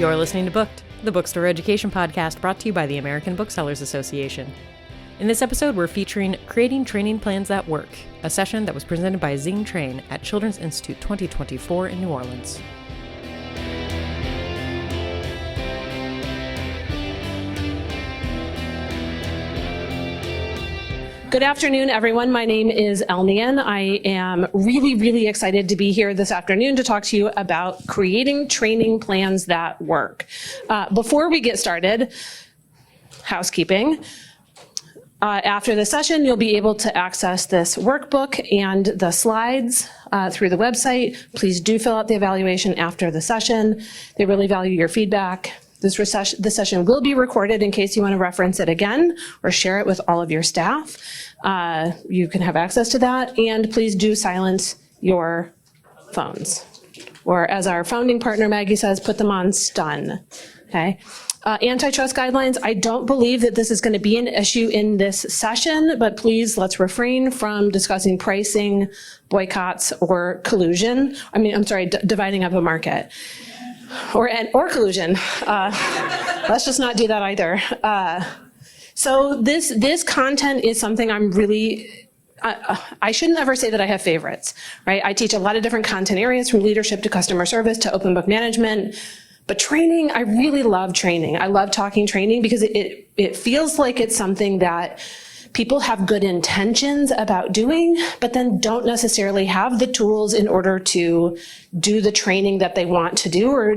You're listening to Booked, the bookstore education podcast brought to you by the American Booksellers Association. In this episode, we're featuring Creating Training Plans That Work, a session that was presented by ZingTrain at Children's Institute 2024 in New Orleans. Good afternoon, everyone. My name is Elnian. I am really excited to be here this afternoon to talk to you about creating training plans that work. Before we get started, housekeeping. After the session, you'll be able to access this workbook and the slides through the website. Please do fill out the evaluation after the session. They really value your feedback. This session will be recorded in case you want to reference it again or share it with all of your staff. You can have access to that, and please do silence your phones. Or as our founding partner Maggie says, put them on stun, okay? Antitrust guidelines, I don't believe that this is going to be an issue in this session, but please let's refrain from discussing pricing, boycotts, or collusion. Dividing up a market. Or collusion. Let's just not do that either. So this content is something I'm really, I shouldn't ever say that I have favorites, right? I teach a lot of different content areas, from leadership to customer service to open book management. But training, I really love training. I love talking training because it feels like it's something that people have good intentions about doing, but then don't necessarily have the tools in order to do the training that they want to do, or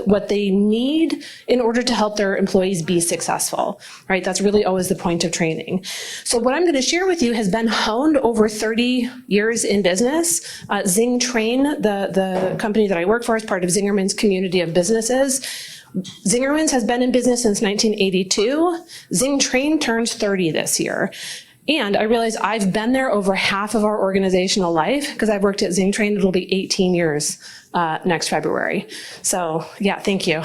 what they need in order to help their employees be successful, right? That's really always the point of training. So what I'm going to share with you has been honed over 30 years in business. ZingTrain, the company that I work for, is part of Zingerman's community of businesses. Zingerman's has been in business since 1982. ZingTrain turns 30 this year. And I realize I've been there over half of our organizational life because I've worked at ZingTrain. It'll be 18 years next February. So yeah, thank you.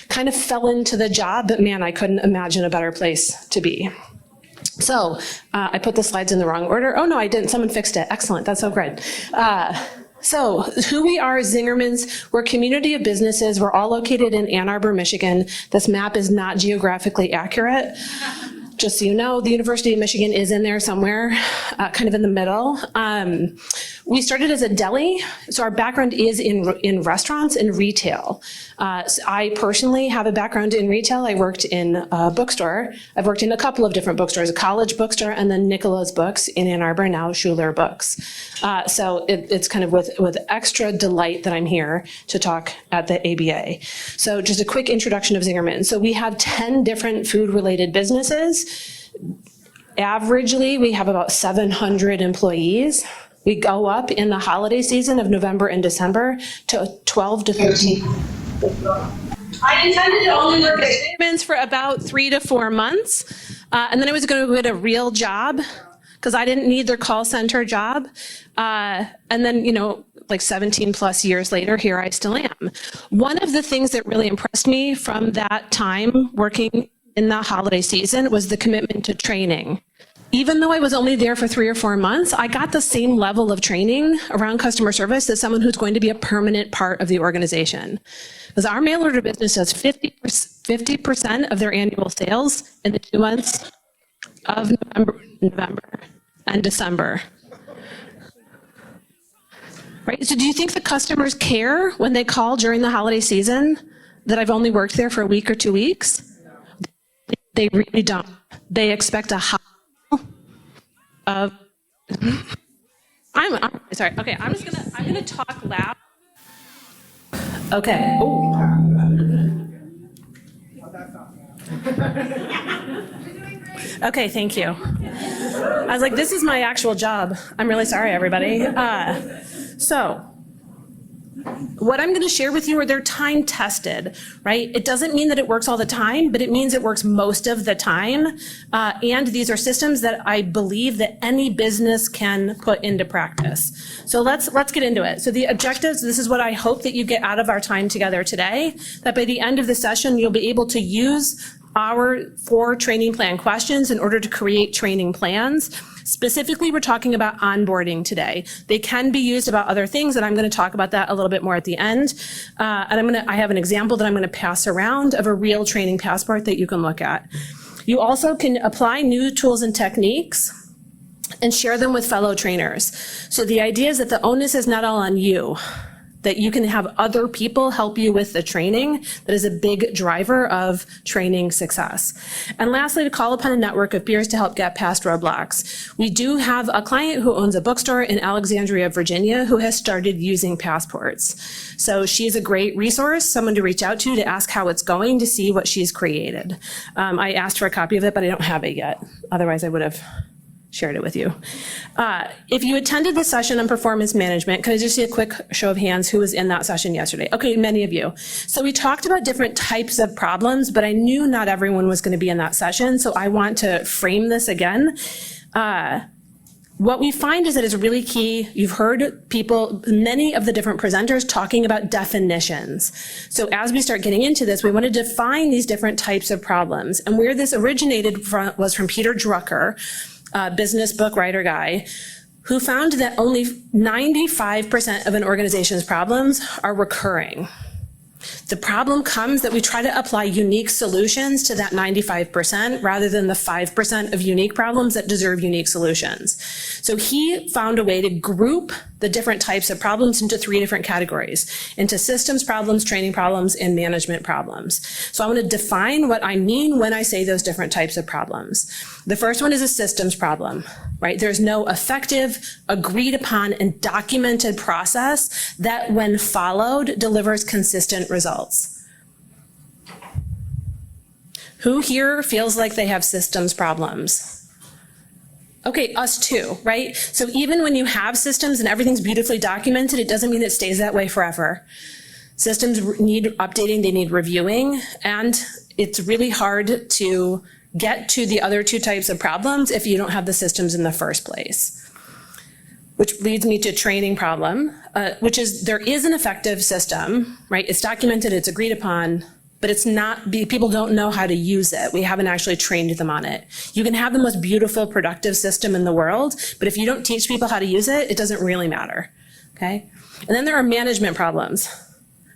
Kind of fell into the job, but man, I couldn't imagine a better place to be. So I put the slides in the wrong order. Oh no, I didn't. Someone fixed it. Excellent. That's so good. So who we are, Zingerman's, we're a community of businesses. We're all located in Ann Arbor, Michigan. This map is not geographically accurate. Just so you know, the University of Michigan is in there somewhere, kind of in the middle. We started as a deli, so our background is in restaurants and retail. So I personally have a background in retail. I worked in a bookstore. I've worked in a couple of different bookstores, a college bookstore and then Nicola's Books in Ann Arbor, now Schuler Books. So it's kind of with extra delight that I'm here to talk at the ABA. So just a quick introduction of Zingerman. So we have 10 different food-related businesses. Averagely, we have about 700 employees. We go up in the holiday season of November and December to 12 to 13. I intended to only work at Zingerman's for about 3 to 4 months. And then I was going to get a real job because I didn't need their call center job. And then, like 17 plus years later, here I still am. One of the things that really impressed me from that time working in the holiday season was the commitment to training. Even though I was only there for 3 or 4 months, I got the same level of training around customer service as someone who's going to be a permanent part of the organization. Because our mail order business does 50% of their annual sales in the 2 months of November and December. Right? So do you think the customers care when they call during the holiday season that I've only worked there for a week or 2 weeks? They really don't. They expect a high of. I'm sorry. Okay, I'm gonna talk loud. Okay. Oh. Okay, thank you. I was like, this is my actual job. I'm really sorry, everybody. So what I'm going to share with you are they're time tested, right? It doesn't mean that it works all the time, but it means it works most of the time. And these are systems that I believe that any business can put into practice. So let's get into it. So the objectives, this is what I hope that you get out of our time together today, that by the end of the session, you'll be able to use our 4 training plan questions in order to create training plans. Specifically, we're talking about onboarding today. They can be used about other things, and I'm going to talk about that a little bit more at the end. And I have an example that I'm going to pass around of a real training passport that you can look at. You also can apply new tools and techniques and share them with fellow trainers. So the idea is that the onus is not all on you, that you can have other people help you with the training. That is a big driver of training success. And lastly, to call upon a network of peers to help get past roadblocks. We do have a client who owns a bookstore in Alexandria, Virginia, who has started using passports. So she's a great resource, someone to reach out to ask how it's going, to see what she's created. I asked for a copy of it, but I don't have it yet. Otherwise, I would have shared it with you. If you attended the session on performance management, could I just see a quick show of hands who was in that session yesterday? Okay, many of you. So we talked about different types of problems, but I knew not everyone was going to be in that session, so I want to frame this again. What we find is that it's really key. You've heard people, many of the different presenters talking about definitions. So as we start getting into this, we want to define these different types of problems. And where this originated was from Peter Drucker, business book writer guy, who found that only 95% of an organization's problems are recurring. The problem comes that we try to apply unique solutions to that 95% rather than the 5% of unique problems that deserve unique solutions. So he found a way to group the different types of problems into 3 different categories, into systems problems, training problems, and management problems. So I want to define what I mean when I say those different types of problems. The first one is a systems problem, right? There's no effective, agreed upon, and documented process that, when followed, delivers consistent results. Who here feels like they have systems problems? Okay, us too, right? So even when you have systems and everything's beautifully documented, it doesn't mean it stays that way forever. Systems need updating, they need reviewing, and it's really hard to get to the other 2 types of problems if you don't have the systems in the first place. Which leads me to training problem, which is there is an effective system, right? It's documented, it's agreed upon, but it's not, people don't know how to use it. We haven't actually trained them on it. You can have the most beautiful, productive system in the world, but if you don't teach people how to use it, it doesn't really matter, okay? And then there are management problems.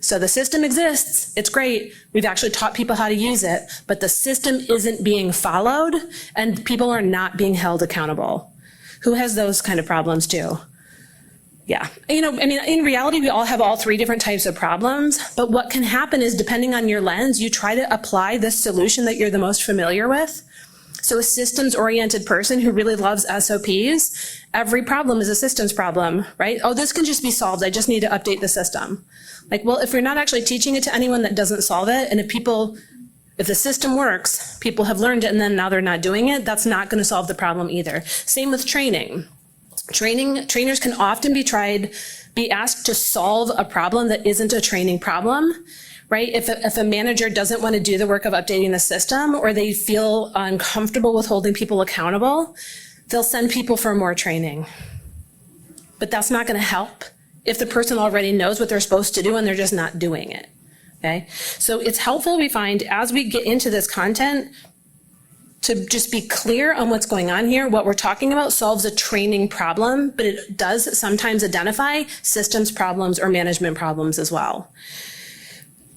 So the system exists, it's great, we've actually taught people how to use it, but the system isn't being followed and people are not being held accountable. Who has those kind of problems too? Yeah, in reality, we all have all 3 different types of problems, but what can happen is, depending on your lens, you try to apply the solution that you're the most familiar with. So a systems-oriented person who really loves SOPs, every problem is a systems problem, right? Oh, this can just be solved, I just need to update the system. Like, well, if you're not actually teaching it to anyone that doesn't solve it, and if the system works, people have learned it and then now they're not doing it, that's not going to solve the problem either. Same with training. Trainers can often be asked to solve a problem that isn't a training problem, right? If a manager doesn't want to do the work of updating the system, or they feel uncomfortable with holding people accountable, they'll send people for more training. But that's not going to help if the person already knows what they're supposed to do and they're just not doing it, okay? So it's helpful, we find, as we get into this content, to just be clear on what's going on here. What we're talking about solves a training problem, but it does sometimes identify systems problems or management problems as well.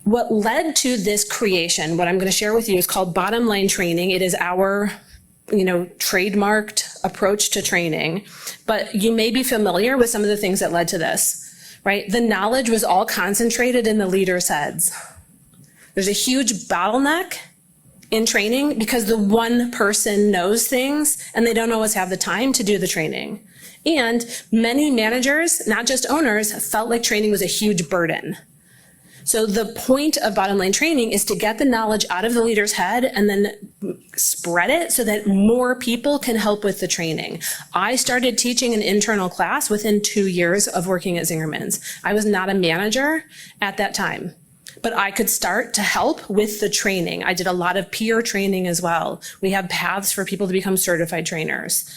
What led to this creation, what I'm going to share with you, is called bottom line training. It is our trademarked approach to training, but you may be familiar with some of the things that led to this, right? The knowledge was all concentrated in the leaders' heads. There's a huge bottleneck in training because the one person knows things and they don't always have the time to do the training. And many managers, not just owners, felt like training was a huge burden. So the point of bottom line training is to get the knowledge out of the leader's head and then spread it so that more people can help with the training. I started teaching an internal class within 2 years of working at Zingerman's. I was not a manager at that time, but I could start to help with the training. I did a lot of peer training as well. We have paths for people to become certified trainers.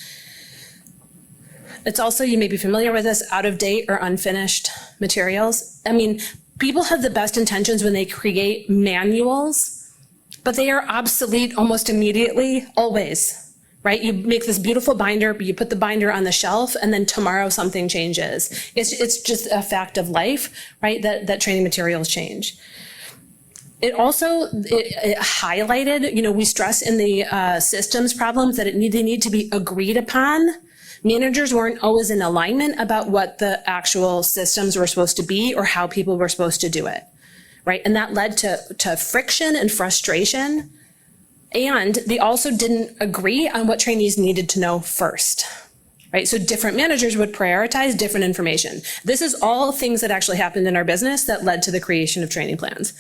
It's also, you may be familiar with this, out of date or unfinished materials. People have the best intentions when they create manuals but they are obsolete almost immediately, always, right? You make this beautiful binder, but you put the binder on the shelf, and then tomorrow something changes. It's just a fact of life, right? That training materials change. It also highlighted, we stress in the systems problems that they need to be agreed upon. Managers weren't always in alignment about what the actual systems were supposed to be or how people were supposed to do it, right? And that led to friction and frustration. And they also didn't agree on what trainees needed to know first, right? So different managers would prioritize different information. This is all things that actually happened in our business that led to the creation of training plans.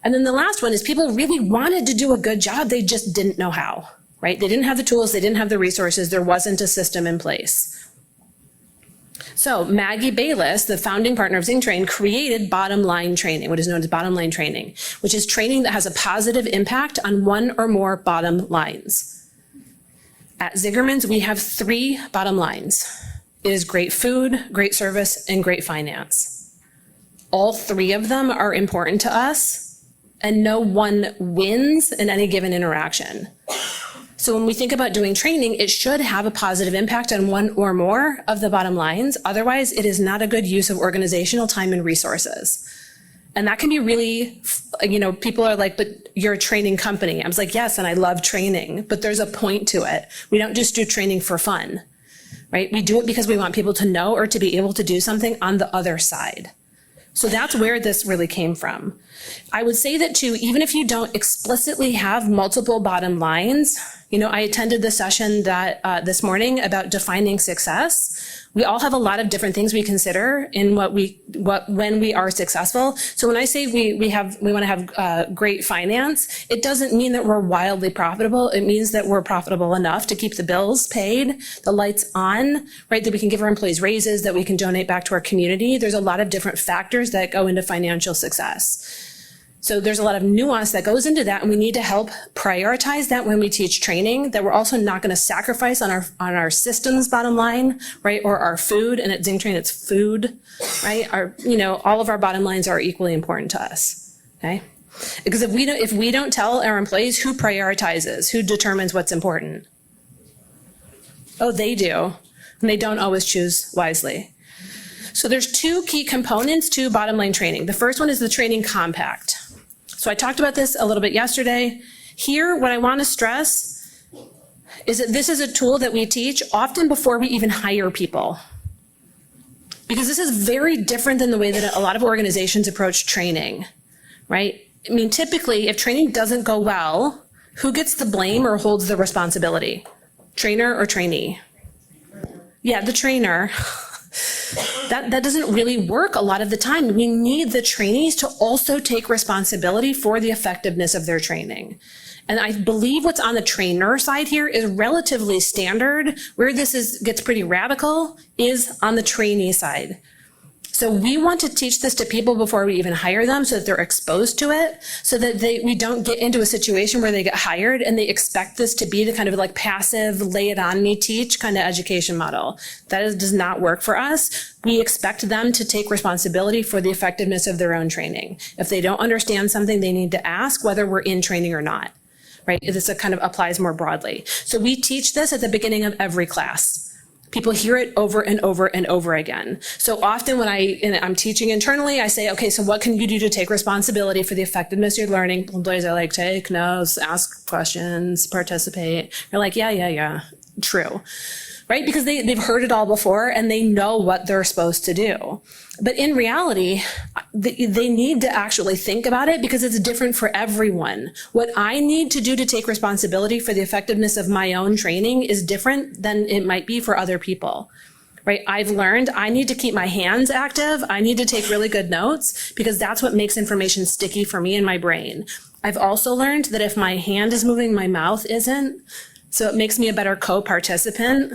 And then the last one is people really wanted to do a good job. They just didn't know how, right? They didn't have the tools. They didn't have the resources. There wasn't a system in place. So Maggie Bayless, the founding partner of ZingTrain, created bottom line training, what is known as bottom line training, which is training that has a positive impact on one or more bottom lines. At Zingerman's, we have 3 bottom lines. It is great food, great service, and great finance. All 3 of them are important to us, and no one wins in any given interaction. So when we think about doing training, it should have a positive impact on one or more of the bottom lines. Otherwise, it is not a good use of organizational time and resources. And that can be really, people are like, but you're a training company. I was like, yes, and I love training, but there's a point to it. We don't just do training for fun, right? We do it because we want people to know or to be able to do something on the other side. So that's where this really came from. I would say that too, even if you don't explicitly have multiple bottom lines, I attended the session that this morning about defining success. We all have a lot of different things we consider in when we are successful. So when I say we want to have great finance, it doesn't mean that we're wildly profitable. It means that we're profitable enough to keep the bills paid, the lights on, right? That we can give our employees raises, that we can donate back to our community. There's a lot of different factors that go into financial success. So there's a lot of nuance that goes into that, and we need to help prioritize that when we teach training, that we're also not going to sacrifice on our systems bottom line, right? Or our food. And at ZingTrain, it's food, right? All of our bottom lines are equally important to us. Okay. Because if we don't tell our employees who prioritizes, who determines what's important. Oh, they do. And they don't always choose wisely. So there's 2 key components to bottom line training. The first one is the training compact. So I talked about this a little bit yesterday. Here, what I want to stress is that this is a tool that we teach often before we even hire people. Because this is very different than the way that a lot of organizations approach training, right? I mean, typically, if training doesn't go well, who gets the blame or holds the responsibility? Trainer or trainee? Yeah, the trainer. That doesn't really work a lot of the time. We need the trainees to also take responsibility for the effectiveness of their training. And I believe what's on the trainer side here is relatively standard. Where this gets pretty radical is on the trainee side. So we want to teach this to people before we even hire them so that they're exposed to it, so that we don't get into a situation where they get hired and they expect this to be the kind of like passive, lay it on me, teach kind of education model. That does not work for us. We expect them to take responsibility for the effectiveness of their own training. If they don't understand something, they need to ask whether we're in training or not, right? This kind of applies more broadly. So we teach this at the beginning of every class. People hear it over and over and over again. So often when I'm teaching internally, I say, okay, so what can you do to take responsibility for the effectiveness of your learning? Employees are like, take notes, ask questions, participate. They're like, yeah, true. Right? Because they've heard it all before and they know what they're supposed to do. But in reality, they need to actually think about it because it's different for everyone. What I need to do to take responsibility for the effectiveness of my own training is different than it might be for other people. Right? I've learned I need to keep my hands active. I need to take really good notes because that's what makes information sticky for me in my brain. I've also learned that if my hand is moving, my mouth isn't. So it makes me a better co-participant.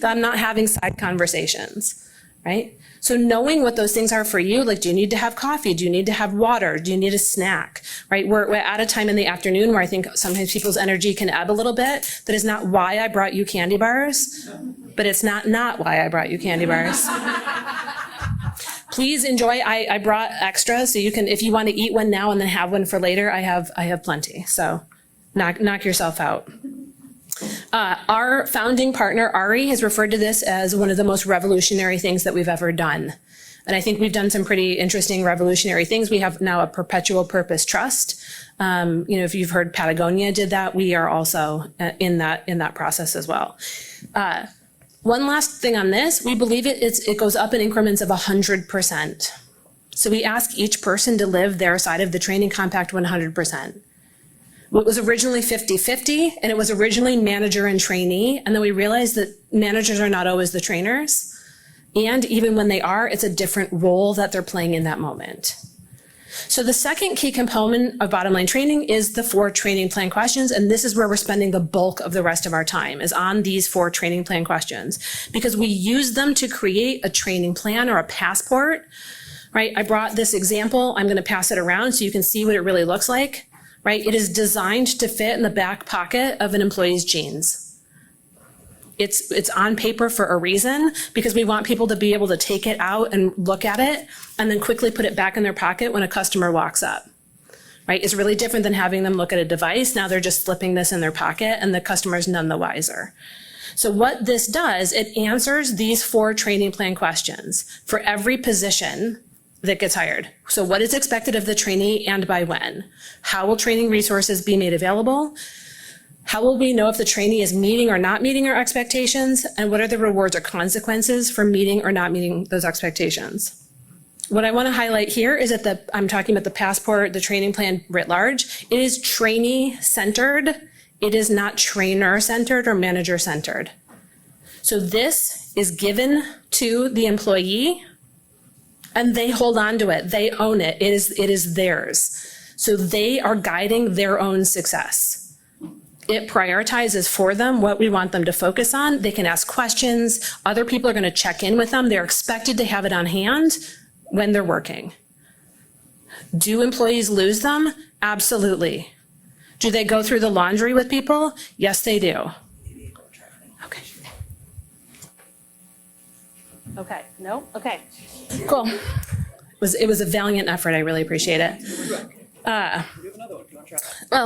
I'm not having side conversations, right? So knowing what those things are for you, like, do you need to have coffee? Do you need to have water? Do you need a snack, right? We're at a time in the afternoon where I think sometimes people's energy can ebb a little bit. That is not why I brought you candy bars, but it's not why I brought you candy bars. Please enjoy. I brought extra, so you can, if you want to eat one now and then have one for later, I have plenty. So knock yourself out. Our founding partner, Ari, has referred to this as one of the most revolutionary things that we've ever done. And I think we've done some pretty interesting revolutionary things. We have now a perpetual purpose trust. If you've heard Patagonia did that, we are also in that process as well. One last thing on this, we believe it goes up in increments of 100%. So we ask each person to live their side of the training compact 100%. It was originally 50-50, and it was originally manager and trainee, and then we realized that managers are not always the trainers, and even when they are, it's a different role that they're playing in that moment. So the second key component of bottom line training is the 4 training plan questions, and this is where we're spending the bulk of the rest of our time, is on these 4 training plan questions, because we use them to create a training plan or a passport, right? I brought this example. I'm going to pass it around so you can see what it really looks like. Right? It is designed to fit in the back pocket of an employee's jeans. It's on paper for a reason, because we want people to be able to take it out and look at it and then quickly put it back in their pocket when a customer walks up. Right? It's really different than having them look at a device. Now they're just slipping this in their pocket and the customer's none the wiser. So what this does, it answers these 4 training plan questions for every position that gets hired. So what is expected of the trainee and by when? How will training resources be made available? How will we know if the trainee is meeting or not meeting our expectations? And what are the rewards or consequences for meeting or not meeting those expectations? What I want to highlight here is that I'm talking about the passport, the training plan writ large. It is trainee centered. It is not trainer centered or manager centered. So this is given to the employee, and they hold on to it. They own it. It is theirs. So they are guiding their own success. It prioritizes for them what we want them to focus on. They can ask questions. Other people are going to check in with them. They're expected to have it on hand when they're working. Do employees lose them? Absolutely. Do they go through the laundry with people? Yes, they do. Okay. Okay. No? Okay. Cool. It was a valiant effort. I really appreciate it. Well,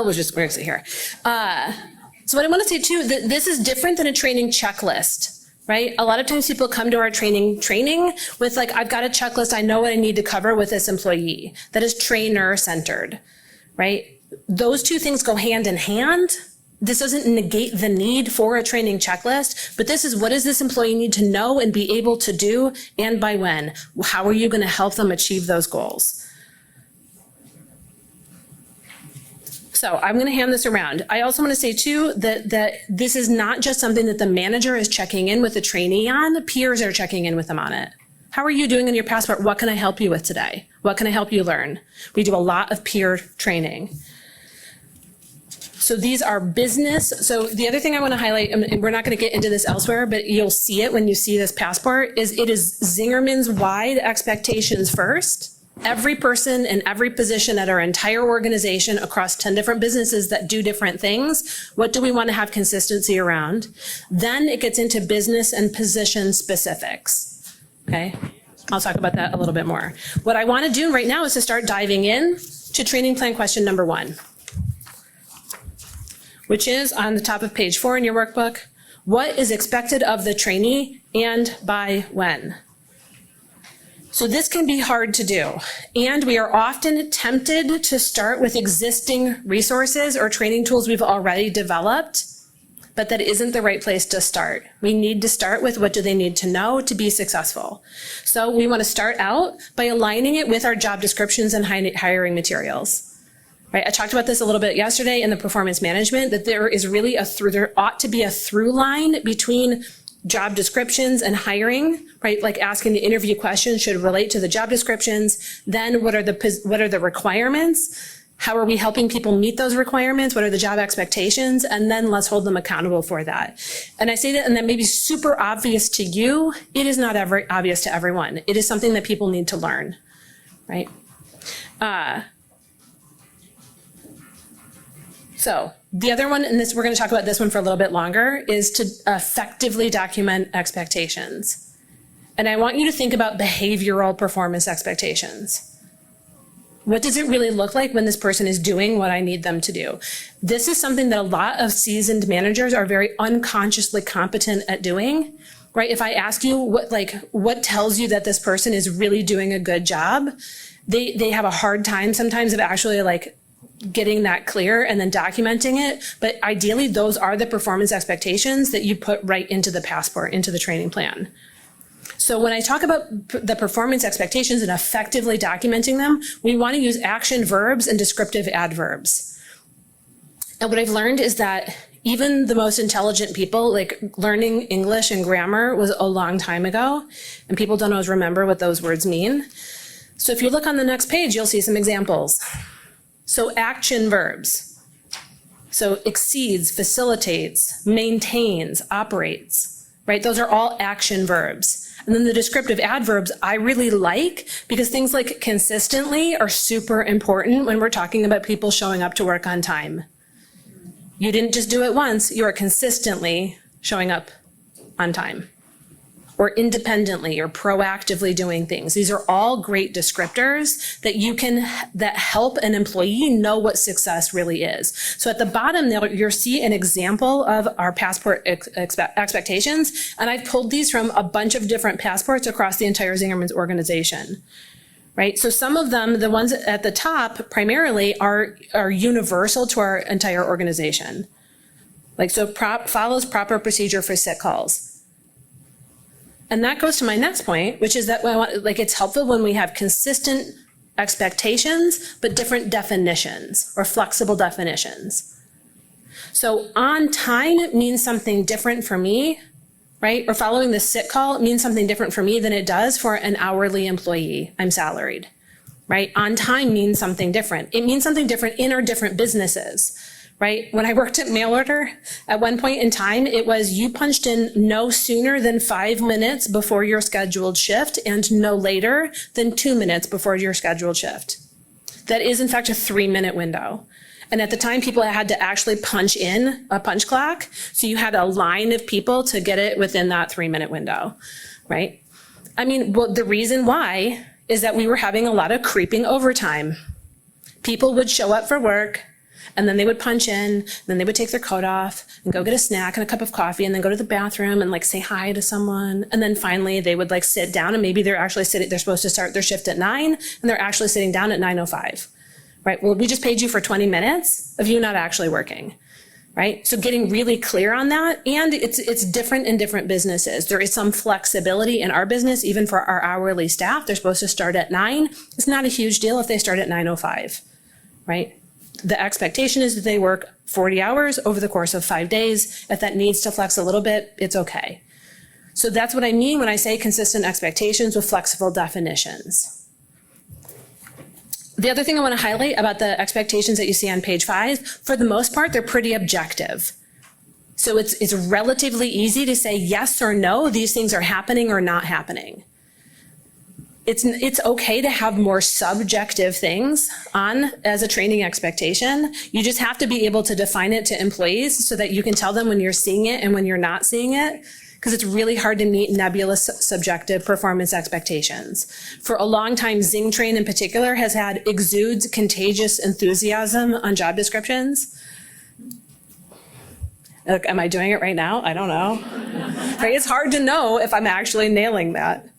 we're going to sit here. So what I want to say too, that this is different than a training checklist, right? A lot of times people come to our training with like, I've got a checklist. I know what I need to cover with this employee. That is trainer centered, right? Those two things go hand in hand. This doesn't negate the need for a training checklist, but this is, what does this employee need to know and be able to do, and by when? How are you going to help them achieve those goals? So I'm going to hand this around. I also want to say too that this is not just something that the manager is checking in with the trainee on. Peers are checking in with them on it. How are you doing in your passport? What can I help you with today? What can I help you learn? We do a lot of peer training. So these are business. So the other thing I want to highlight, and we're not going to get into this elsewhere, but you'll see it when you see this passport, is it is Zingerman's wide expectations first. Every person in every position at our entire organization across 10 different businesses that do different things, what do we want to have consistency around? Then it gets into business and position specifics. Okay? I'll talk about that a little bit more. What I want to do right now is to start diving in to training plan question number 1. Which is on the top of page 4 in your workbook. What is expected of the trainee and by when? So this can be hard to do, and we are often tempted to start with existing resources or training tools we've already developed, but that isn't the right place to start. We need to start with, what do they need to know to be successful? So we want to start out by aligning it with our job descriptions and hiring materials. Right? I talked about this a little bit yesterday in the performance management, that there is really there ought to be a through line between job descriptions and hiring, right? Like asking the interview questions should relate to the job descriptions. Then what are the requirements? How are we helping people meet those requirements? What are the job expectations? And then let's hold them accountable for that. And I say that, and that may be super obvious to you. It is not obvious to everyone. It is something that people need to learn, right? So the other one, and we're going to talk about this one for a little bit longer, is to effectively document expectations. And I want you to think about behavioral performance expectations. What does it really look like when this person is doing what I need them to do? This is something that a lot of seasoned managers are very unconsciously competent at doing, right? If I ask you what tells you that this person is really doing a good job, they have a hard time sometimes of actually getting that clear and then documenting it. But ideally, those are the performance expectations that you put right into the passport, into the training plan. So when I talk about the performance expectations and effectively documenting them, we want to use action verbs and descriptive adverbs. And what I've learned is that even the most intelligent people, learning English and grammar was a long time ago, and people don't always remember what those words mean. So if you look on the next page, you'll see some examples. So action verbs. So exceeds, facilitates, maintains, operates, right? Those are all action verbs. And then the descriptive adverbs I really like, because things like consistently are super important when we're talking about people showing up to work on time. You didn't just do it once, you are consistently showing up on time. Or independently or proactively doing things. These are all great descriptors that help an employee know what success really is. So at the bottom there, you'll see an example of our passport expectations. And I've pulled these from a bunch of different passports across the entire Zingerman's organization. Right? So some of them, the ones at the top primarily are universal to our entire organization. Follows proper procedure for sick calls. And that goes to my next point, which is that it's helpful when we have consistent expectations, but different definitions or flexible definitions. So on time means something different for me, right? Or following the sick call means something different for me than it does for an hourly employee. I'm salaried, right? On time means something different. It means something different in our different businesses. Right? When I worked at mail order, at one point in time, it was you punched in no sooner than 5 minutes before your scheduled shift and no later than 2 minutes before your scheduled shift. That is, in fact, a 3-minute window. And at the time, people had to actually punch in a punch clock. So you had a line of people to get it within that 3-minute window, right? I mean, well, the reason why is that we were having a lot of creeping overtime. People would show up for work, and then they would punch in, then they would take their coat off and go get a snack and a cup of coffee and then go to the bathroom and say hi to someone. And then finally they would sit down, and maybe they're supposed to start their shift at 9 and they're actually sitting down at 9:05, right? Well, we just paid you for 20 minutes of you not actually working, right? So getting really clear on that. And it's different in different businesses. There is some flexibility in our business, even for our hourly staff. They're supposed to start at 9. It's not a huge deal if they start at 9:05, right? The expectation is that they work 40 hours over the course of 5 days. If that needs to flex a little bit, it's okay. So that's what I mean when I say consistent expectations with flexible definitions. The other thing I want to highlight about the expectations that you see on page 5, for the most part, they're pretty objective. So it's relatively easy to say yes or no, these things are happening or not happening. It's okay to have more subjective things on as a training expectation. You just have to be able to define it to employees so that you can tell them when you're seeing it and when you're not seeing it, because it's really hard to meet nebulous subjective performance expectations. For a long time, ZingTrain in particular has had exudes contagious enthusiasm on job descriptions. Look, am I doing it right now? I don't know. Right? It's hard to know if I'm actually nailing that.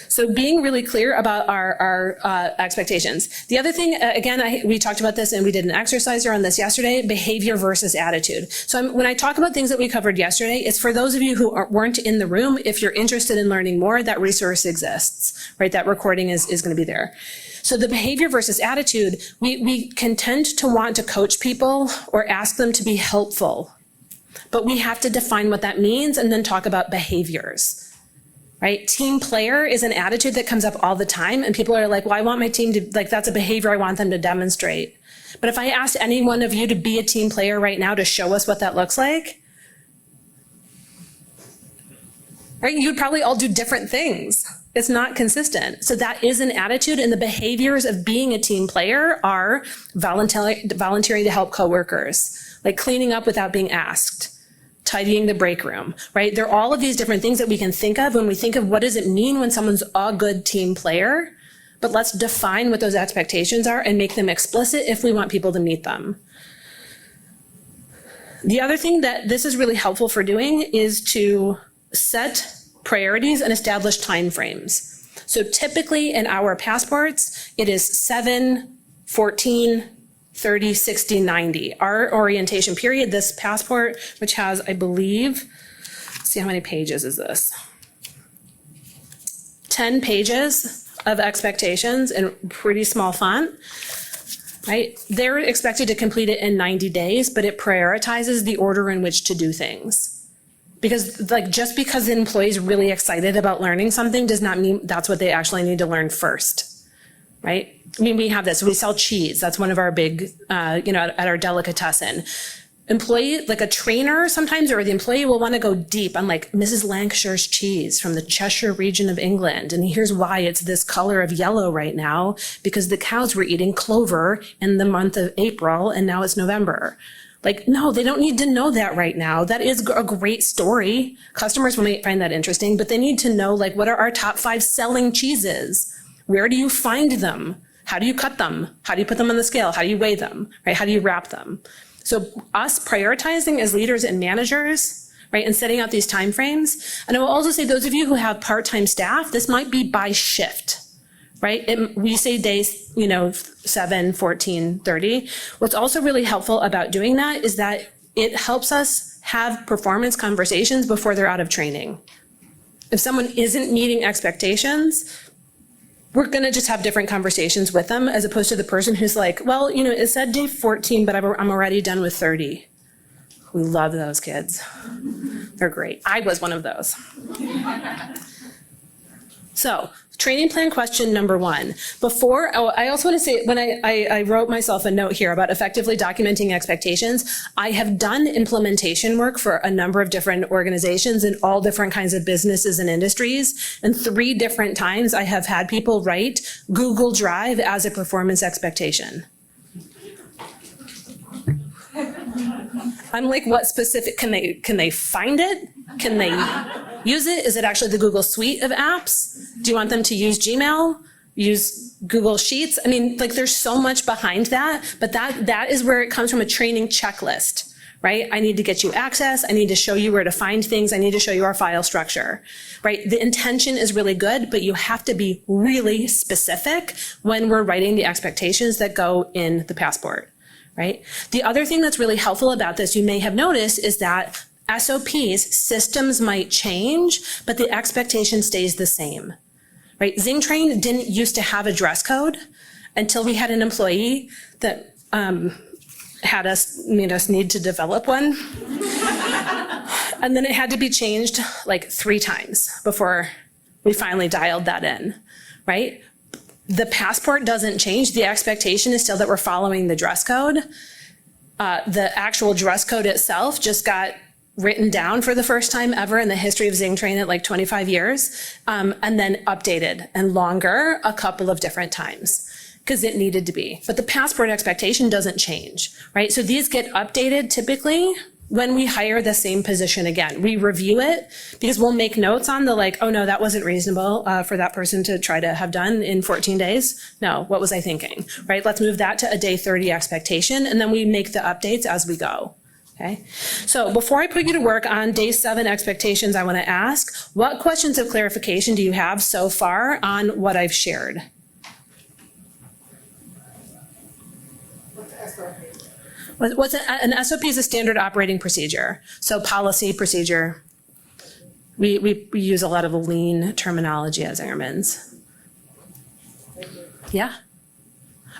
So being really clear about our expectations. The other thing, again, we talked about this and we did an exercise around this yesterday, behavior versus attitude. So when I talk about things that we covered yesterday, it's for those of you who weren't in the room. If you're interested in learning more, that resource exists, right? That recording is going to be there. So the behavior versus attitude, we can tend to want to coach people or ask them to be helpful, but we have to define what that means and then talk about behaviors. Right? Team player is an attitude that comes up all the time, and people are like, well, I want my team to, that's a behavior I want them to demonstrate. But if I asked any one of you to be a team player right now to show us what that looks like, right? You'd probably all do different things. It's not consistent. So that is an attitude, and the behaviors of being a team player are volunteering to help coworkers, like cleaning up without being asked, tidying the break room, right? There are all of these different things that we can think of when we think of what does it mean when someone's a good team player, but let's define what those expectations are and make them explicit if we want people to meet them. The other thing that this is really helpful for doing is to set priorities and establish timeframes. So typically in our passports, it is 7, 14, 30, 60, 90. Our orientation period, this passport, which has, I believe, let's see how many pages is this? 10 pages of expectations in pretty small font, right? They're expected to complete it in 90 days, but it prioritizes the order in which to do things. Because like just because the employee is really excited about learning something does not mean that's what they actually need to learn first, right? I mean, we have this, we sell cheese. That's one of our big, at our delicatessen. Employee, like a trainer sometimes, or the employee will want to go deep on like Mrs. Lancashire's cheese from the Cheshire region of England. And here's why it's this color of yellow right now, because the cows were eating clover in the month of April and now it's November. Like, no, they don't need to know that right now. That is a great story. Customers might find that interesting, but they need to know, like, what are our top 5 selling cheeses? Where do you find them? How do you cut them? How do you put them on the scale? How do you weigh them, right? How do you wrap them? So us prioritizing as leaders and managers, right, and setting out these timeframes. And I will also say those of you who have part-time staff, this might be by shift. Right? We say days, 7, 14, 30. What's also really helpful about doing that is that it helps us have performance conversations before they're out of training. If someone isn't meeting expectations, we're going to just have different conversations with them as opposed to the person who's like, well, it said day 14, but I'm already done with 30. We love those kids. They're great. I was one of those. So, training plan question number 1. I also want to say, when I wrote myself a note here about effectively documenting expectations, I have done implementation work for a number of different organizations in all different kinds of businesses and industries. And 3 different times I have had people write Google Drive as a performance expectation. I'm like, what specific, can they find it? Can they use it? Is it actually the Google suite of apps? Do you want them to use Gmail? Use Google Sheets? I mean, like there's so much behind that, but that is where it comes from, a training checklist, right? I need to get you access. I need to show you where to find things. I need to show you our file structure, right? The intention is really good, but you have to be really specific when we're writing the expectations that go in the passport. Right? The other thing that's really helpful about this, you may have noticed, is that SOPs, systems might change, but the expectation stays the same. Right? ZingTrain didn't used to have a dress code until we had an employee that made us need to develop one. And then it had to be changed like 3 times before we finally dialed that in. Right? The passport doesn't change. The expectation is still that we're following the dress code. The actual dress code itself just got written down for the first time ever in the history of ZingTrain at like 25 years, and then updated and longer a couple of different times because it needed to be. But the passport expectation doesn't change, right? So these get updated typically when we hire the same position again. We review it because we'll make notes on the like, oh no, that wasn't reasonable for that person to try to have done in 14 days. No, what was I thinking, right? Let's move that to a day 30 expectation, and then we make the updates as we go. Okay. So before I put you to work on day 7 expectations, I want to ask, what questions of clarification do you have so far on what I've shared? An SOP is a standard operating procedure. So policy, procedure. We use a lot of lean terminology as airmans. Yeah.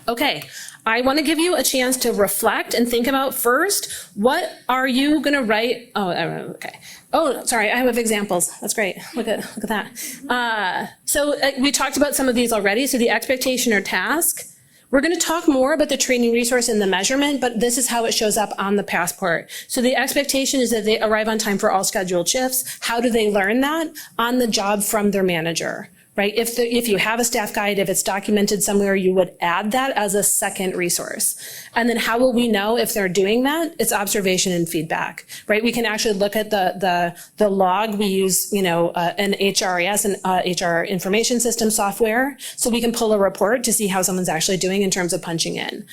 Okay. I want to give you a chance to reflect and think about first, what are you going to write? Oh, okay. Oh, sorry. I have examples. That's great. Look at that. So we talked about some of these already. So the expectation or task. We're going to talk more about the training resource and the measurement, but this is how it shows up on the passport. So the expectation is that they arrive on time for all scheduled shifts. How do they learn that? On the job from their manager, right? If you have a staff guide, if it's documented somewhere, you would add that as a second resource. And then how will we know if they're doing that? It's observation and feedback, right? We can actually look at the log. We use, an HRIS, an HR information system software. So we can pull a report to see how someone's actually doing in terms of punching in.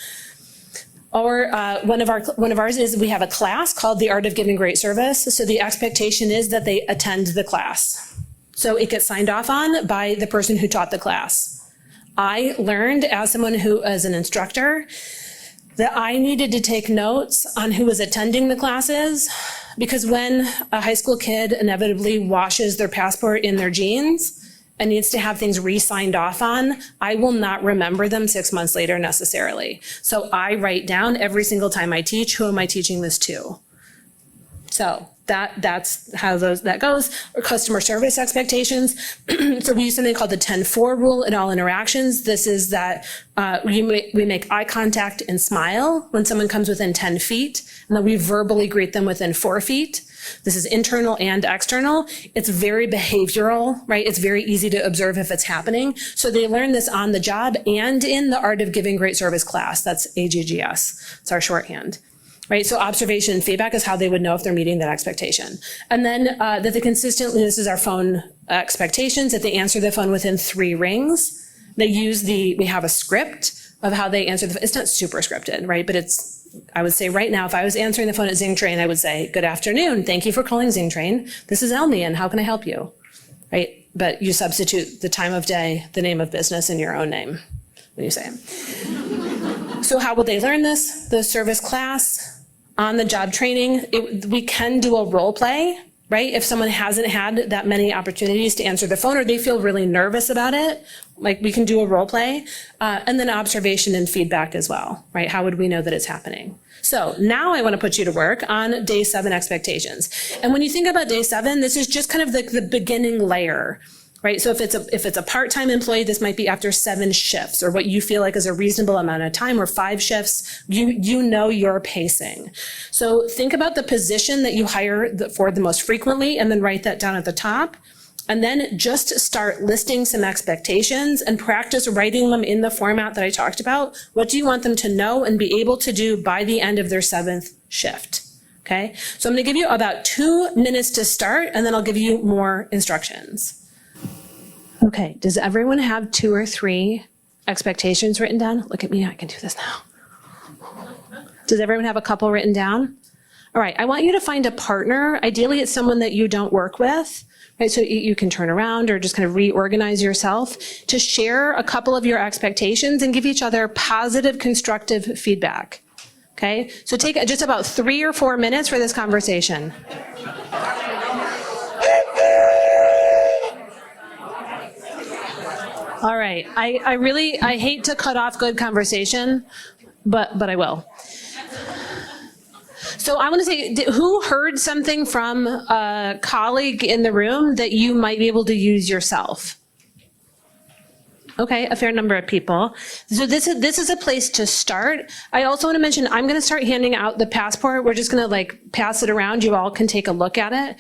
Or one of ours is we have a class called The Art of Giving Great Service. So the expectation is that they attend the class. So it gets signed off on by the person who taught the class. I learned as someone who is an instructor that I needed to take notes on who was attending the classes, because when a high school kid inevitably washes their passport in their jeans and needs to have things re-signed off on, I will not remember them 6 months later necessarily. So I write down every single time I teach, who am I teaching this to? So that's how that goes. Or customer service expectations. So we use something called the 10-4 rule in all interactions. This is that we make eye contact and smile when someone comes within 10 feet, and then we verbally greet them within 4 feet. This is internal and external. It's very behavioral, right? It's very easy to observe if it's happening. So they learn this on the job and in the Art of Giving Great Service class. That's AGGS. It's our shorthand. Right, so observation and feedback is how they would know if they're meeting that expectation. And then that they consistently, this is our phone expectations, that they answer the phone within 3 rings. We have a script of how they answer the phone. It's not super scripted, right? But I would say right now, if I was answering the phone at ZingTrain, I would say, good afternoon, thank you for calling ZingTrain. This is Elmian, how can I help you? Right, but you substitute the time of day, the name of business, and your own name when you say it. So how will they learn this? The service class, on the job training, we can do a role play, right? If someone hasn't had that many opportunities to answer the phone or they feel really nervous about it, like we can do a role play, and then observation and feedback as well, right? How would we know that it's happening? So now I want to put you to work on day 7 expectations. And when you think about day 7, this is just kind of the beginning layer. Right, so if it's a part-time employee, this might be after 7 shifts, or what you feel like is a reasonable amount of time, or 5 shifts. You know your pacing. So think about the position that you hire for the most frequently, and then write that down at the top. And then just start listing some expectations and practice writing them in the format that I talked about. What do you want them to know and be able to do by the end of their 7th shift? Okay, so I'm going to give you about 2 minutes to start, and then I'll give you more instructions. Okay, does everyone have 2 or 3 expectations written down? Look at me, I can do this now. Does everyone have a couple written down? All right, I want you to find a partner. Ideally, it's someone that you don't work with, right? So you can turn around or just kind of reorganize yourself to share a couple of your expectations and give each other positive, constructive feedback. Okay, so take just about 3 or 4 minutes for this conversation. All right, I hate to cut off good conversation, but I will. So I want to say, who heard something from a colleague in the room that you might be able to use yourself? Okay, a fair number of people. So this is a place to start. I also want to mention, I'm going to start handing out the passport. We're just going to pass it around. You all can take a look at it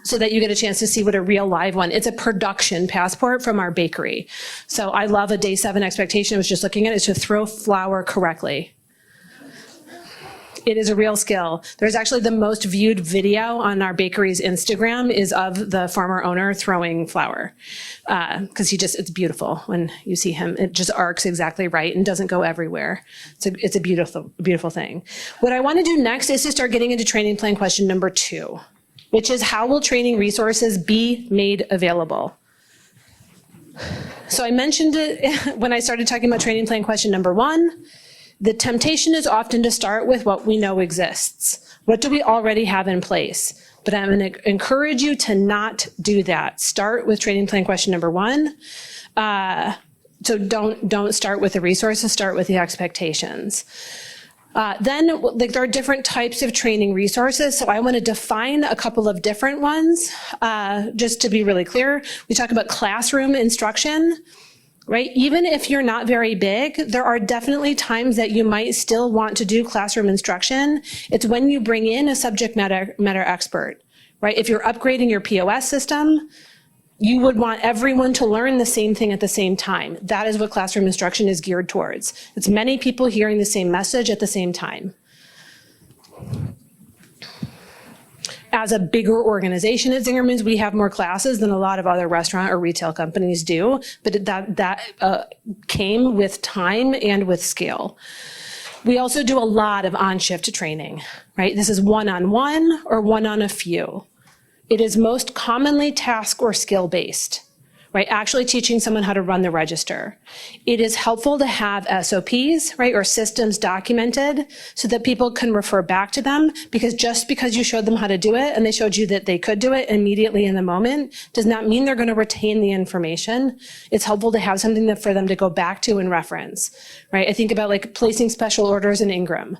so that you get a chance to see what a real live one. It's a production passport from our bakery. So I love a day 7 expectation. I was just looking at it, is to throw flour correctly. It is a real skill. There's actually the most viewed video on our bakery's Instagram is of the former owner throwing flour. Because it's beautiful when you see him. It just arcs exactly right and doesn't go everywhere. It's a beautiful, beautiful thing. What I want to do next is to start getting into training plan question number 2, which is how will training resources be made available? So I mentioned it when I started talking about training plan question number 1. The temptation is often to start with what we know exists. What do we already have in place? But I'm going to encourage you to not do that. Start with training plan question number 1. So don't start with the resources, start with the expectations. Then there are different types of training resources. So I want to define a couple of different ones. Just to be really clear, we talk about classroom instruction. Right? Even if you're not very big, there are definitely times that you might still want to do classroom instruction. It's when you bring in a subject matter expert, right? If you're upgrading your POS system, You would want everyone to learn the same thing at the same time. That is what classroom instruction is geared towards. It's many people hearing the same message at the same time. As a bigger organization at Zingerman's, we have more classes than a lot of other restaurant or retail companies do, but that came with time and with scale. We also do a lot of on-shift training, right? This is one-on-one or one-on-a-few. It is most commonly task or skill-based, right? Actually teaching someone how to run the register. It is helpful to have SOPs, right, or systems documented so that people can refer back to them, because just because you showed them how to do it and they showed you that they could do it immediately in the moment does not mean they're going to retain the information. It's helpful to have something for them to go back to and reference, right? I think about like placing special orders in Ingram.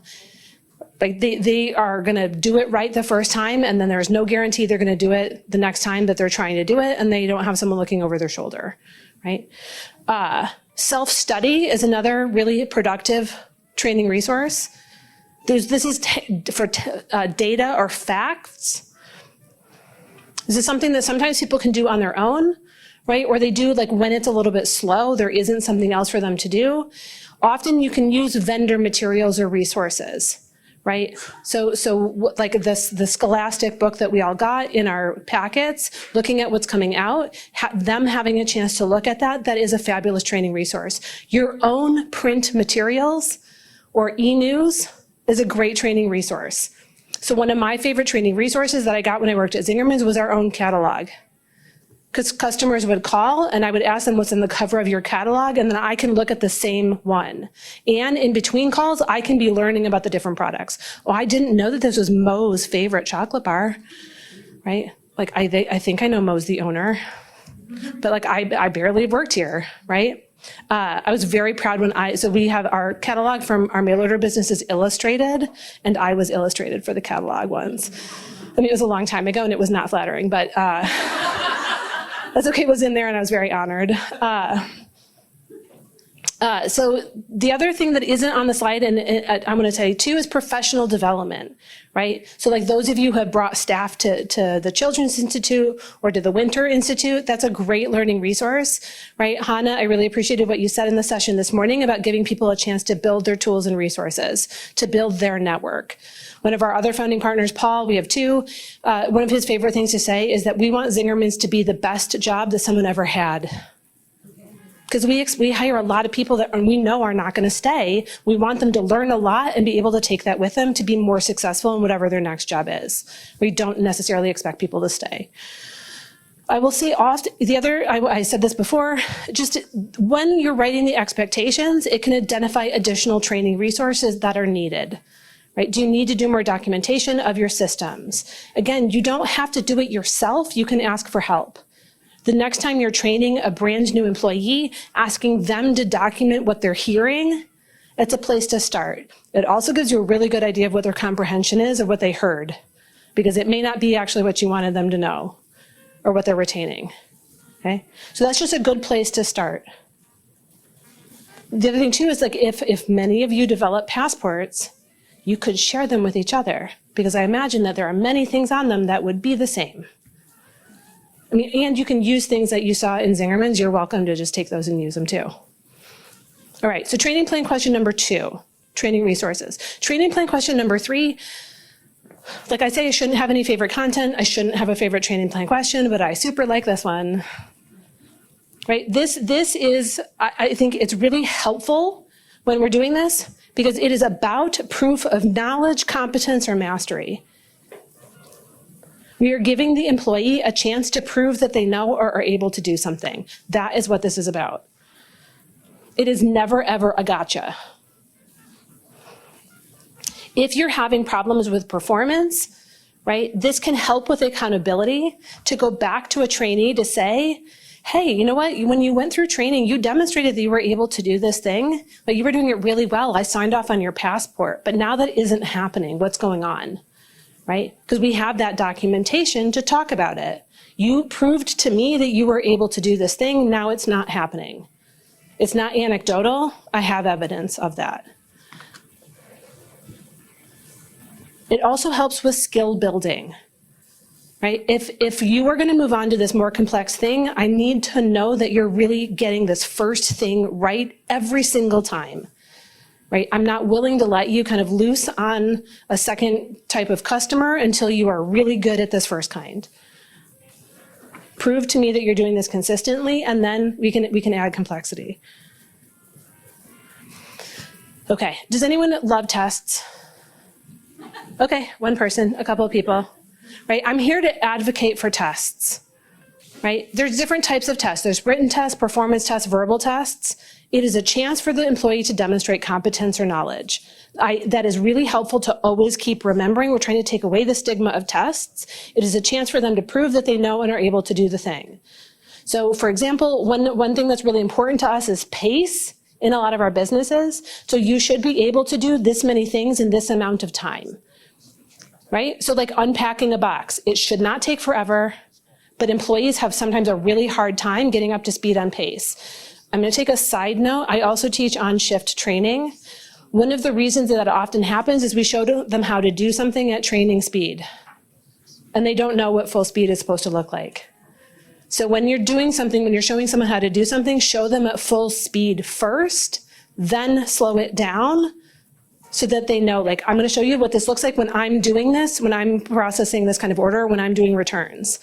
Like they are going to do it right the first time, and then there's no guarantee they're going to do it the next time that they're trying to do it, and they don't have someone looking over their shoulder, right? Self-study is another really productive training resource. This is for data or facts. This is something that sometimes people can do on their own, right? Or they do like when it's a little bit slow, there isn't something else for them to do. Often you can use vendor materials or resources. Right? So like the Scholastic book that we all got in our packets, looking at what's coming out, them having a chance to look at that is a fabulous training resource. Your own print materials or e-news is a great training resource. So one of my favorite training resources that I got when I worked at Zingerman's was our own catalog. Because customers would call and I would ask them what's in the cover of your catalog, and then I can look at the same one. And in between calls, I can be learning about the different products. Oh, I didn't know that this was Mo's favorite chocolate bar, right? Like I think I know Mo's the owner, but like I barely worked here, right? I was very proud so we have our catalog from our mail order business is illustrated, and I was illustrated for the catalog once. I mean, it was a long time ago and it was not flattering, but, that's okay, it was in there and I was very honored. So the other thing that isn't on the slide, and I'm going to tell you too, is professional development, right? So like those of you who have brought staff to the Children's Institute or to the Winter Institute, that's a great learning resource, right? Hannah, I really appreciated what you said in the session this morning about giving people a chance to build their tools and resources, to build their network. One of our other founding partners, Paul, we have two, one of his favorite things to say is that we want Zingerman's to be the best job that someone ever had. Because we hire a lot of people that we know are not going to stay. We want them to learn a lot and be able to take that with them to be more successful in whatever their next job is. We don't necessarily expect people to stay. I will say often, I said this before, just when you're writing the expectations, it can identify additional training resources that are needed. Right? Do you need to do more documentation of your systems? Again, you don't have to do it yourself. You can ask for help. The next time you're training a brand new employee, asking them to document what they're hearing, it's a place to start. It also gives you a really good idea of what their comprehension is of what they heard, because it may not be actually what you wanted them to know or what they're retaining. Okay? So that's just a good place to start. The other thing too is like if many of you develop passports, you could share them with each other, because I imagine that there are many things on them that would be the same. I mean, and you can use things that you saw in Zingerman's. You're welcome to just take those and use them too. All right, so training plan question number 2, training resources. Training plan question number 3, like I say, I shouldn't have any favorite content. I shouldn't have a favorite training plan question, but I super like this one. Right, this is, I think it's really helpful when we're doing this, because it is about proof of knowledge, competence, or mastery. We are giving the employee a chance to prove that they know or are able to do something. That is what this is about. It is never, ever a gotcha. If you're having problems with performance, right, this can help with accountability to go back to a trainee to say, hey, you know what? When you went through training, you demonstrated that you were able to do this thing, but you were doing it really well. I signed off on your passport, but now that isn't happening. What's going on, right? Because we have that documentation to talk about it. You proved to me that you were able to do this thing. Now it's not happening. It's not anecdotal. I have evidence of that. It also helps with skill building. right? If you are going to move on to this more complex thing, I need to know that you're really getting this first thing right every single time, right? I'm not willing to let you kind of loose on a second type of customer until you are really good at this first kind. Prove to me that you're doing this consistently, and then we can add complexity. Okay, does anyone love tests? Okay, one person, a couple of people, right? I'm here to advocate for tests, right? There's different types of tests. There's written tests, performance tests, verbal tests. It is a chance for the employee to demonstrate competence or knowledge. That is really helpful to always keep remembering. We're trying to take away the stigma of tests. It is a chance for them to prove that they know and are able to do the thing. So for example, one thing that's really important to us is pace in a lot of our businesses. So you should be able to do this many things in this amount of time, right? So like unpacking a box, it should not take forever, but employees have sometimes a really hard time getting up to speed on pace. I'm going to take a side note. I also teach on-shift training. One of the reasons that often happens is we show them how to do something at training speed, and they don't know what full speed is supposed to look like. So when you're doing something, when you're showing someone how to do something, show them at full speed first, then slow it down so that they know, like, I'm going to show you what this looks like when I'm doing this, when I'm processing this kind of order, when I'm doing returns.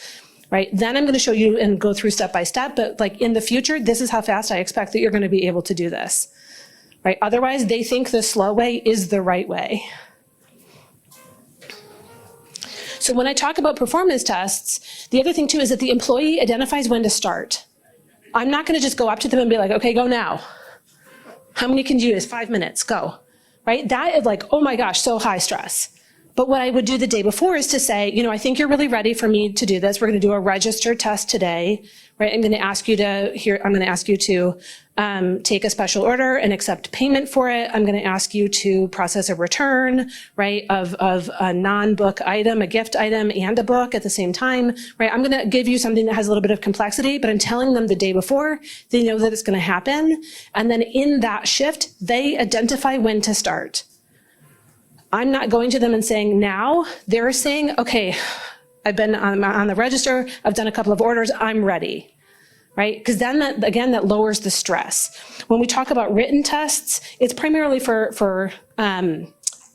Right? Then I'm going to show you and go through step by step, but like in the future, this is how fast I expect that you're going to be able to do this. Right? Otherwise, they think the slow way is the right way. So when I talk about performance tests, the other thing too is that the employee identifies when to start. I'm not going to just go up to them and be like, okay, go now. How many can you use? 5 minutes, go. Right? That is like, oh my gosh, so high stress. But what I would do the day before is to say, you know, I think you're really ready for me to do this. We're going to do a register test today, right? I'm going to ask you to take a special order and accept payment for it. I'm going to ask you to process a return, right, of a non-book item, a gift item, and a book at the same time, right? I'm going to give you something that has a little bit of complexity, but I'm telling them the day before, they know that it's going to happen. And then in that shift, they identify when to start. I'm not going to them and saying now. They're saying, okay, I've been on the register, I've done a couple of orders, I'm ready, right? Because then that lowers the stress. When we talk about written tests, it's primarily for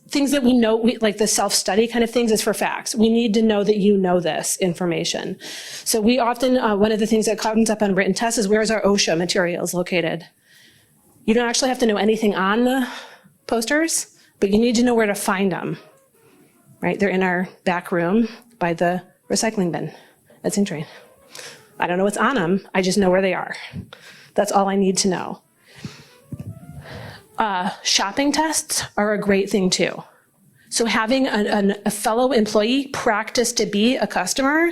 things that we know, like the self-study kind of things is for facts. We need to know that you know this information. So we often, one of the things that comes up on written tests is where's our OSHA materials located? You don't actually have to know anything on the posters, but you need to know where to find them, right? They're in our back room by the recycling bin at ZingTrain. I don't know what's on them. I just know where they are. That's all I need to know. Shopping tests are a great thing too. So having a fellow employee practice to be a customer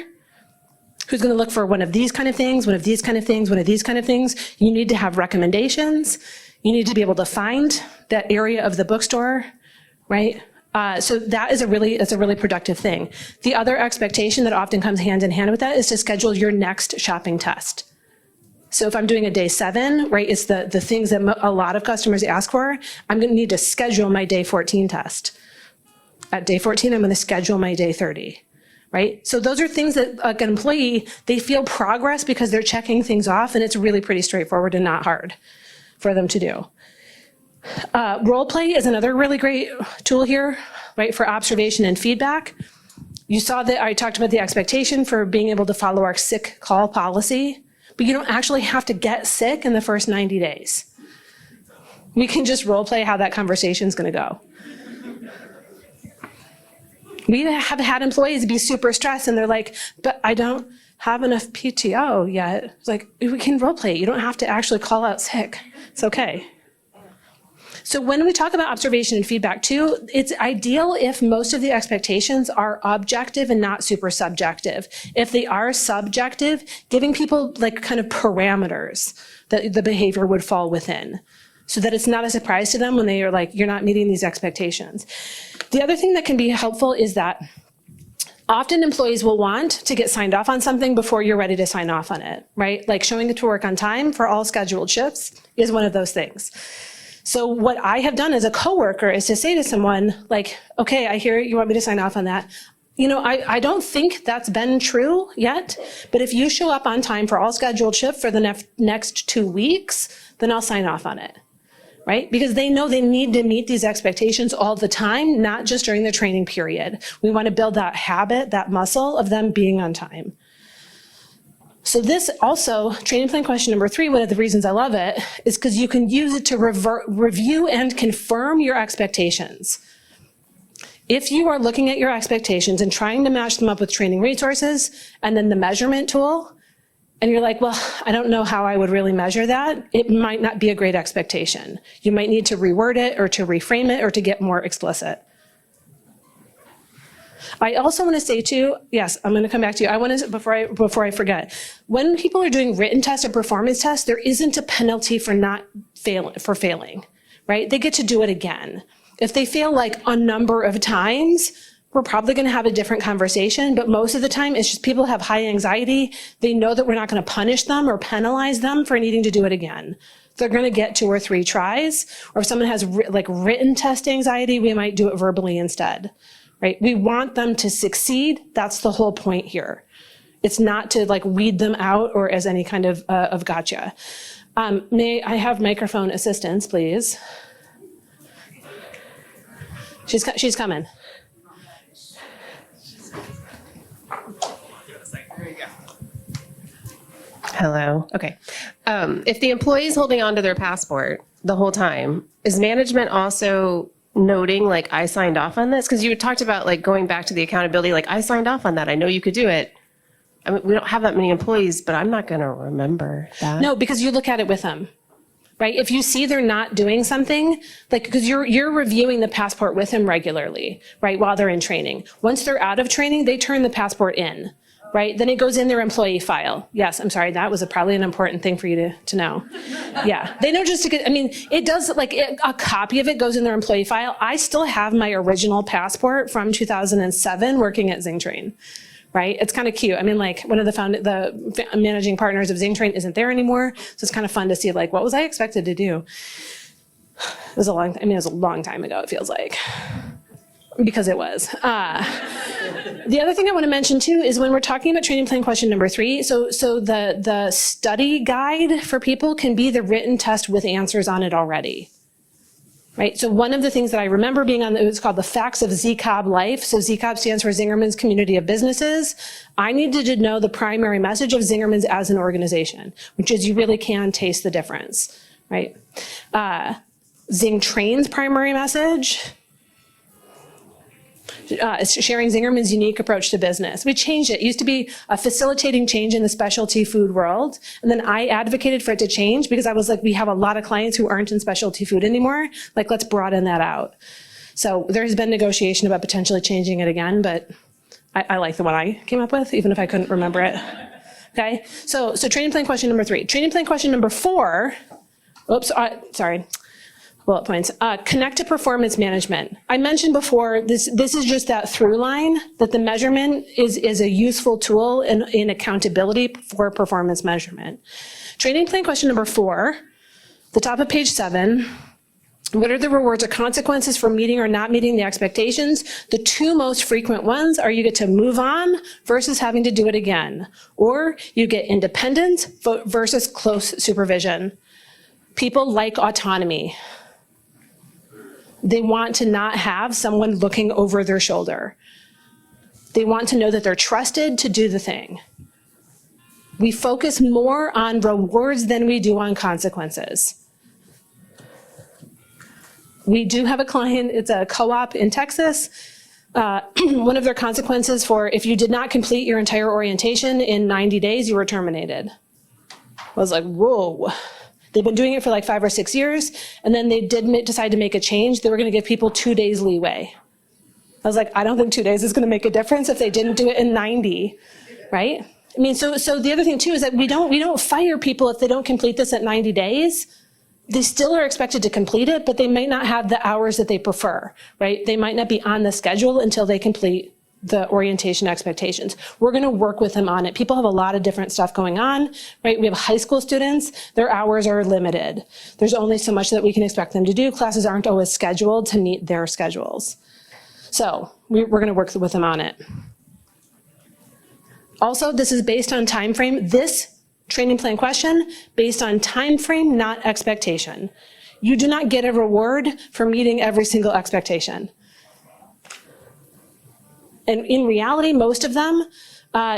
who's going to look for one of these kind of things, one of these kind of things, one of these kind of things, you need to have recommendations. You need to be able to find that area of the bookstore, right? So that is it's a really productive thing. The other expectation that often comes hand in hand with that is to schedule your next shopping test. So if I'm doing a day 7, right, it's the things that a lot of customers ask for, I'm going to need to schedule my day 14 test. At day 14, I'm going to schedule my day 30. Right? So those are things that like an employee, they feel progress because they're checking things off, and it's really pretty straightforward and not hard for them to do. Role play is another really great tool here, right, for observation and feedback. You saw that I talked about the expectation for being able to follow our sick call policy, but you don't actually have to get sick in the first 90 days. We can just role play how that conversation is going to go. We have had employees be super stressed and they're like, but I don't have enough PTO yet. It's like, we can role play. You don't have to actually call out sick. It's okay. So when we talk about observation and feedback too, it's ideal if most of the expectations are objective and not super subjective. If they are subjective, giving people like kind of parameters that the behavior would fall within, so that it's not a surprise to them when they are like, you're not meeting these expectations. The other thing that can be helpful is that often employees will want to get signed off on something before you're ready to sign off on it, right? Like showing up to work on time for all scheduled shifts is one of those things. So what I have done as a coworker is to say to someone like, okay, I hear you want me to sign off on that. I don't think that's been true yet, but if you show up on time for all scheduled shifts for the next 2 weeks, then I'll sign off on it, right? Because they know they need to meet these expectations all the time, not just during the training period. We want to build that habit, that muscle of them being on time. So this also, training plan question number 3, one of the reasons I love it is because you can use it to review and confirm your expectations. If you are looking at your expectations and trying to match them up with training resources and then the measurement tool, and you're like, well, I don't know how I would really measure that, it might not be a great expectation. You might need to reword it or to reframe it or to get more explicit. I also want to say too, yes, I'm going to come back to you. I want to, before I forget, when people are doing written tests or performance tests, there isn't a penalty for failing, right? They get to do it again. If they fail like a number of times, we're probably going to have a different conversation, but most of the time it's just people have high anxiety. They know that we're not going to punish them or penalize them for needing to do it again. They're going to get 2 or 3 tries, or if someone has written test anxiety, we might do it verbally instead, right? We want them to succeed. That's the whole point here. It's not to weed them out or as any kind of gotcha. May I have microphone assistance, please? She's coming. Hello. Okay. If the employee is holding on to their passport the whole time, is management also noting I signed off on this? Because you talked about going back to the accountability, I signed off on that. I know you could do it. I mean, we don't have that many employees, but I'm not going to remember that. No, because you look at it with them. Right? If you see they're not doing something, because you're reviewing the passport with them regularly, right? While they're in training. Once they're out of training, they turn the passport in, right? Then it goes in their employee file. Yes, I'm sorry. That was probably an important thing for you to know. Yeah. They know just to get, it does a copy of it goes in their employee file. I still have my original passport from 2007 working at ZingTrain. Right? It's kind of cute. One of the managing partners of ZingTrain isn't there anymore. So it's kind of fun to see what was I expected to do? It was a long time ago, it feels like. Because it was. The other thing I want to mention too is when we're talking about training plan question number 3, so the study guide for people can be the written test with answers on it already. Right. So one of the things that I remember being on, it was called the Facts of ZCOB Life. So ZCOB stands for Zingerman's Community of Businesses. I needed to know the primary message of Zingerman's as an organization, which is you really can taste the difference, right? ZingTrain's primary message is sharing Zingerman's unique approach to business. We changed it. It used to be a facilitating change in the specialty food world. And then I advocated for it to change because I was we have a lot of clients who aren't in specialty food anymore. Let's broaden that out. So there's been negotiation about potentially changing it again, but I like the one I came up with, even if I couldn't remember it. Okay. So training plan question number 3. Training plan question number 4. Sorry. Bullet points. Connect to performance management. I mentioned before, this is just that through line, that the measurement is a useful tool in accountability for performance measurement. Training plan question number 4, the top of page 7. What are the rewards or consequences for meeting or not meeting the expectations? The 2 most frequent ones are you get to move on versus having to do it again, or you get independence versus close supervision. People like autonomy. They want to not have someone looking over their shoulder. They want to know that they're trusted to do the thing. We focus more on rewards than we do on consequences. We do have a client, it's a co-op in Texas. One of their consequences for if you did not complete your entire orientation in 90 days, you were terminated. I was like, whoa. They've been doing it for 5 or 6 years, and then they did decide to make a change. They were going to give people 2 days leeway. I was like, I don't think 2 days is going to make a difference if they didn't do it in 90, right? So the other thing too is that we don't fire people if they don't complete this at 90 days. They still are expected to complete it, but they might not have the hours that they prefer, right? They might not be on the schedule until they complete the orientation expectations. We're going to work with them on it. People have a lot of different stuff going on, right? We have high school students. Their hours are limited. There's only so much that we can expect them to do. Classes aren't always scheduled to meet their schedules. So we're going to work with them on it. Also, this is based on time frame. This training plan question based on time frame, not expectation. You do not get a reward for meeting every single expectation. And in reality, most of them,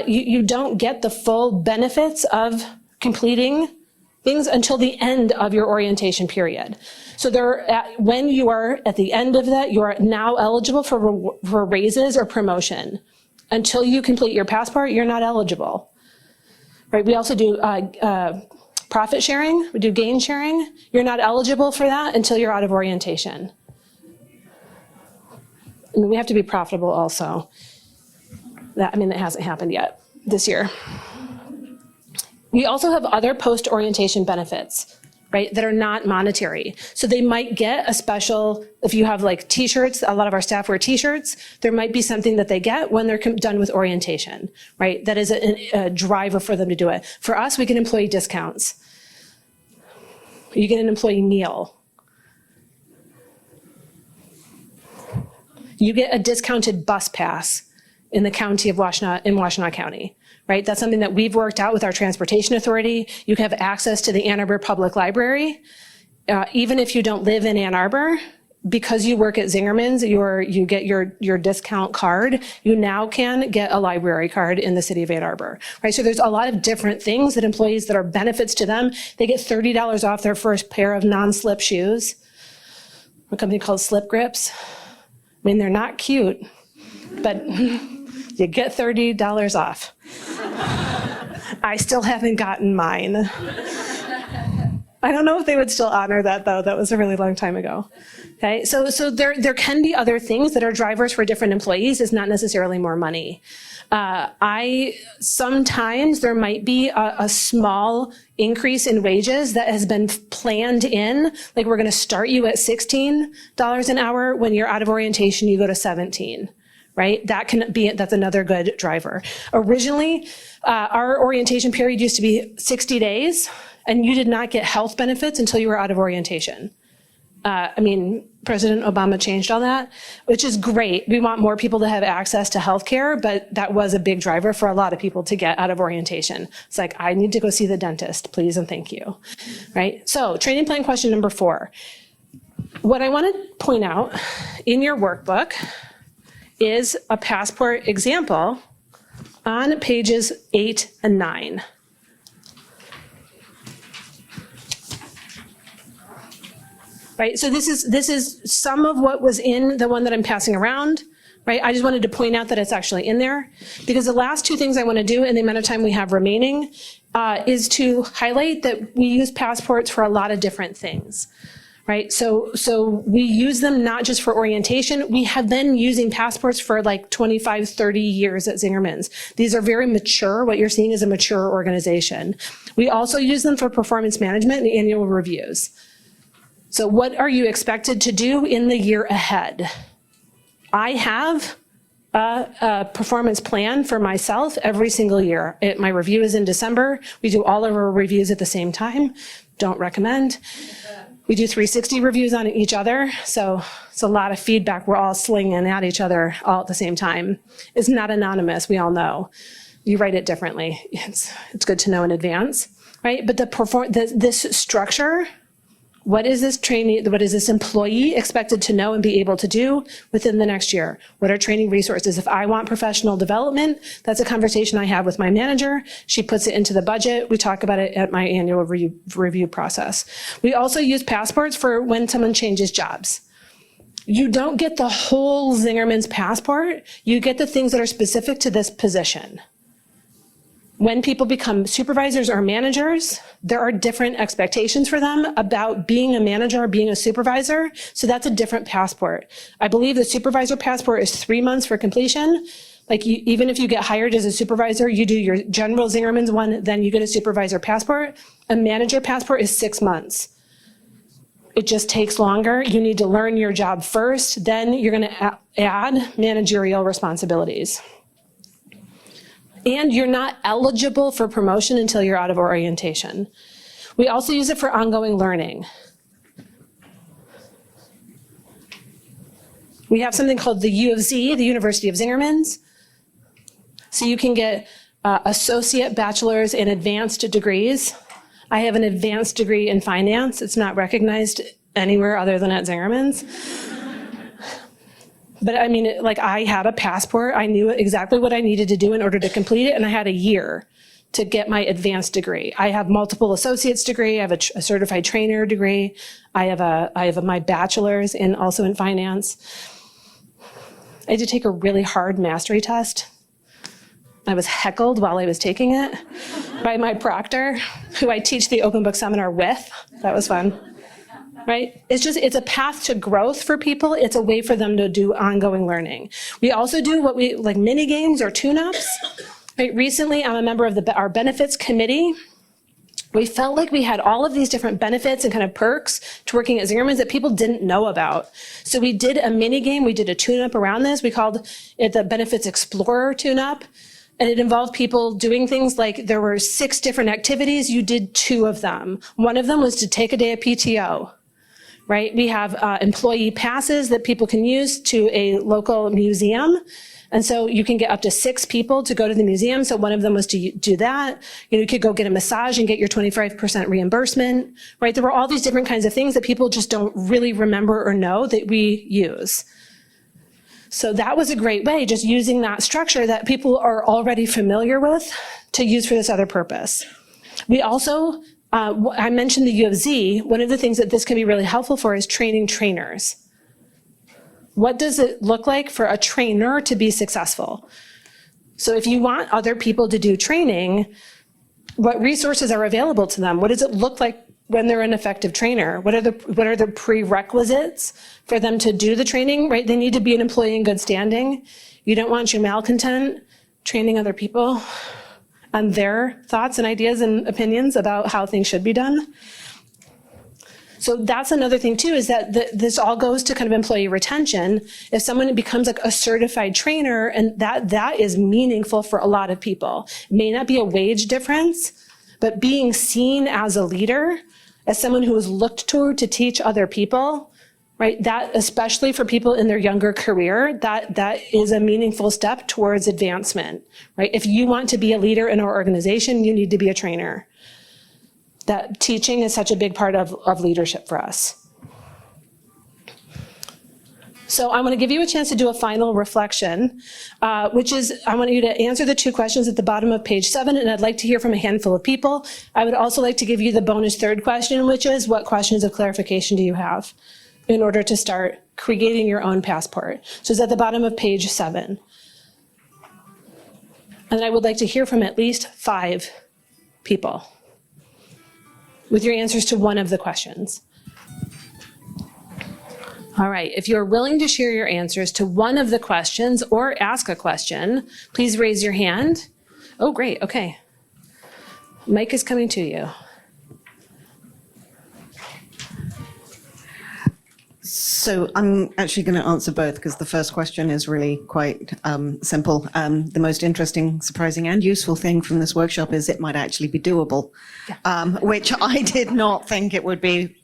you don't get the full benefits of completing things until the end of your orientation period. So when you are at the end of that, you are now eligible for raises or promotion. Until you complete your passport, you're not eligible. Right? We also do profit sharing. We do gain sharing. You're not eligible for that until you're out of orientation. I mean, we have to be profitable also. That hasn't happened yet this year. We also have other post-orientation benefits, right, that are not monetary. So they might get a special, if you have like t-shirts, a lot of our staff wear t-shirts, there might be something that they get when they're done with orientation, right? That is a driver for them to do it. For us, we get employee discounts. You get an employee meal. You get a discounted bus pass in the county of Washtenaw County, right? That's something that we've worked out with our transportation authority. You can have access to the Ann Arbor Public Library. Even if you don't live in Ann Arbor, because you work at Zingerman's, you get your discount card, you now can get a library card in the city of Ann Arbor, right? So there's a lot of different things that employees that are benefits to them. They get $30 off their first pair of non-slip shoes, a company called Slip Grips. I mean, they're not cute, but you get $30 off. I still haven't gotten mine. I don't know if they would still honor that, though. That was a really long time ago. Okay, so there can be other things that are drivers for different employees. It's not necessarily more money. Sometimes there might be a small increase in wages that has been planned in, like we're going to start you at $16 an hour. When you're out of orientation, you go to 17. Right? That's another good driver. Originally, our orientation period used to be 60 days, and you did not get health benefits until you were out of orientation. President Obama changed all that, which is great. We want more people to have access to health care, but that was a big driver for a lot of people to get out of orientation. It's like, I need to go see the dentist, please and thank you. Right? So, training plan question number 4. What I want to point out in your workbook is a passport example on pages 8 and 9. Right, so this is some of what was in the one that I'm passing around, right? I just wanted to point out that it's actually in there, because the last 2 things I want to do in the amount of time we have remaining is to highlight that we use passports for a lot of different things. Right, so we use them not just for orientation. We have been using passports for like 25, 30 years at Zingerman's. These are very mature. What you're seeing is a mature organization. We also use them for performance management and annual reviews. So what are you expected to do in the year ahead? I have a performance plan for myself every single year. My review is in December. We do all of our reviews at the same time. Don't recommend. We do 360 reviews on each other, so it's a lot of feedback. We're all slinging at each other all at the same time. It's not anonymous, we all know. You write it differently. It's good to know in advance, right? But this structure, what is this employee expected to know and be able to do within the next year? What are training resources? If I want professional development, that's a conversation I have with my manager. She puts it into the budget. We talk about it at my annual review process. We also use passports for when someone changes jobs. You don't get the whole Zingerman's passport. You get the things that are specific to this position. When people become supervisors or managers, there are different expectations for them about being a manager or being a supervisor. So that's a different passport. I believe the supervisor passport is 3 months for completion. Even if you get hired as a supervisor, you do your general Zingerman's one, then you get a supervisor passport. A manager passport is 6 months. It just takes longer. You need to learn your job first, then you're going to add managerial responsibilities. And you're not eligible for promotion until you're out of orientation. We also use it for ongoing learning. We have something called the U of Z, the University of Zingerman's. So you can get associate, bachelor's, and advanced degrees. I have an advanced degree in finance. It's not recognized anywhere other than at Zingerman's. But I mean, like, I had a passport. I knew exactly what I needed to do in order to complete it, and I had a year to get my advanced degree. I have multiple associate's degree. I have a certified trainer degree. I have my bachelor's also in finance. I had to take a really hard mastery test. I was heckled while I was taking it by my proctor, who I teach the open book seminar with. That was fun. Right? It's a path to growth for people. It's a way for them to do ongoing learning. We also do what we like mini games or tune-ups. Right? Recently, I'm a member of our benefits committee. We felt like we had all of these different benefits and kind of perks to working at Zingerman's that people didn't know about. So we did a mini game. We did a tune-up around this. We called it the Benefits Explorer tune-up. And it involved people doing things like there were 6 different activities. You did 2 of them. One of them was to take a day of PTO. Right? We have employee passes that people can use to a local museum. And so you can get up to 6 people to go to the museum. So one of them was to do that. You could go get a massage and get your 25% reimbursement, right? There were all these different kinds of things that people just don't really remember or know that we use. So that was a great way, just using that structure that people are already familiar with to use for this other purpose. We also, I mentioned the U of Z. One of the things that this can be really helpful for is training trainers. What does it look like for a trainer to be successful? So if you want other people to do training, what resources are available to them? What does it look like when they're an effective trainer? What are the prerequisites for them to do the training, right? They need to be an employee in good standing. You don't want your malcontent training other people on their thoughts and ideas and opinions about how things should be done. So that's another thing too, is that this all goes to kind of employee retention. If someone becomes like a certified trainer, and that is meaningful for a lot of people. It may not be a wage difference, but being seen as a leader, as someone who is looked toward to teach other people, right? That, especially for people in their younger career, that is a meaningful step towards advancement, right? If you want to be a leader in our organization, you need to be a trainer. That teaching is such a big part of leadership for us. So I want to give you a chance to do a final reflection, which is I want you to answer the 2 questions at the bottom of page 7, and I'd like to hear from a handful of people. I would also like to give you the bonus 3rd question, which is what questions of clarification do you have in order to start creating your own passport? So it's at the bottom of page 7. And I would like to hear from at least 5 people with your answers to one of the questions. All right, if you're willing to share your answers to one of the questions or ask a question, please raise your hand. Oh, great, okay. Mike is coming to you. So I'm actually going to answer both because the first question is really quite simple. The most interesting, surprising, and useful thing from this workshop is it might actually be doable, which I did not think it would be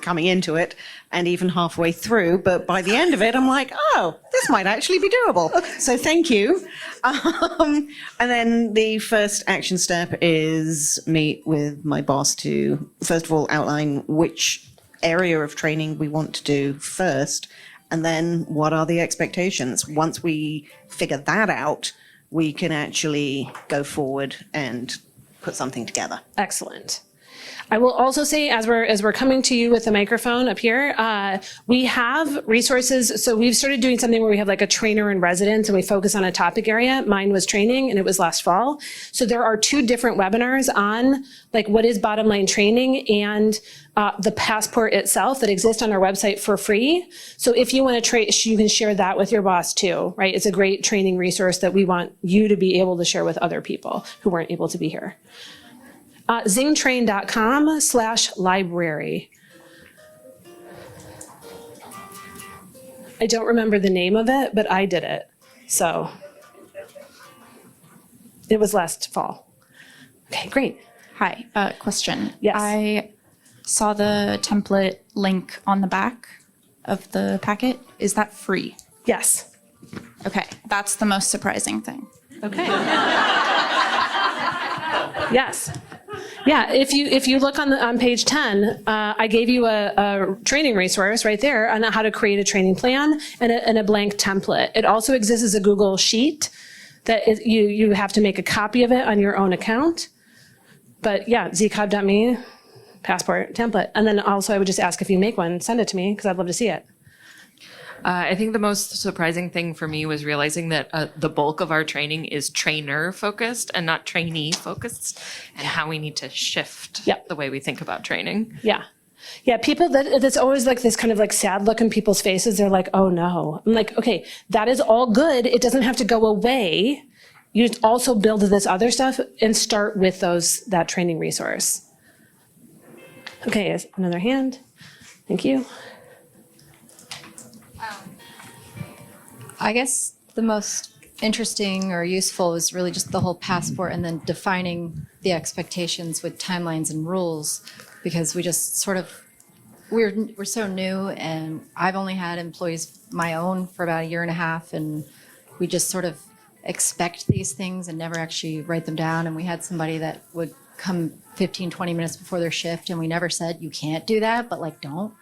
coming into it and even halfway through. But by the end of it, I'm like, oh, this might actually be doable. So thank you. And then the first action step is meet with my boss to, first of all, outline which area of training we want to do first, and then what are the expectations. Once we figure that out, we can actually go forward and put something together. Excellent. I will also say, as we're coming to you with the microphone up here, we have resources. So we've started doing something where we have like a trainer in residence and we focus on a topic area. Mine was training and it was last fall. So there are 2 different webinars on like what is bottom line training and the passport itself that exists on our website for free. So if you want to you can share that with your boss too, right? It's a great training resource that we want you to be able to share with other people who weren't able to be here. ZingTrain.com/library. I don't remember the name of it, but I did it. So it was last fall. Okay, great. Hi, question. Yes. I saw the template link on the back of the packet. Is that free? Yes. Okay, that's the most surprising thing. Okay. Yes. Yeah, if you look on page 10, I gave you a training resource right there on how to create a training plan and a blank template. It also exists as a Google Sheet that you have to make a copy of it on your own account. But yeah, zcog.me, passport template. And then also I would just ask if you make one, send it to me because I'd love to see it. I think the most surprising thing for me was realizing that the bulk of our training is trainer focused and not trainee focused, and how we need to shift the way we think about training. Yeah. Yeah, people, that's always like this kind of like sad look in people's faces. They're like, oh no. I'm like, okay, that is all good. It doesn't have to go away. You just also build this other stuff and start with that training resource. Okay, another hand. Thank you. I guess the most interesting or useful is really just the whole passport and then defining the expectations with timelines and rules, because we just sort of, we're so new, and I've only had employees my own for about a year and a half, and we just sort of expect these things and never actually write them down. And we had somebody that would come 15, 20 minutes before their shift, and we never said, you can't do that, but like, don't.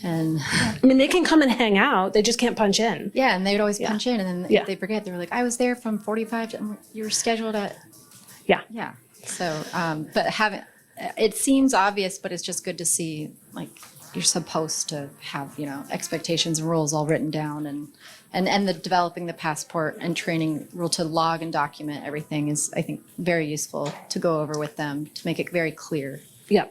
And I mean, they can come and hang out. They just can't punch in. yeah, and they'd always punch in, and then they forget. They were like, I was there from 45 to, you were scheduled at. Yeah. So, but it seems obvious, but it's just good to see, like, you're supposed to have, expectations and rules all written down, and the developing the passport and training rule to log and document everything is, I think, very useful to go over with them to make it very clear. Yeah.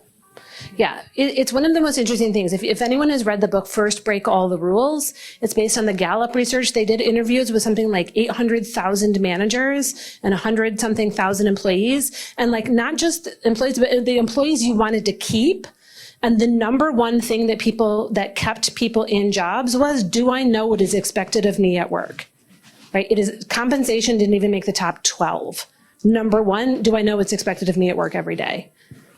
Yeah, it's one of the most interesting things. If anyone has read the book, First Break All the Rules, it's based on the Gallup research. They did interviews with something like 800,000 managers and 100-something thousand employees. And like, not just employees, but the employees you wanted to keep. And the number one thing that kept people in jobs was, do I know what is expected of me at work? Right? Compensation didn't even make the top 12. Number one, do I know what's expected of me at work every day?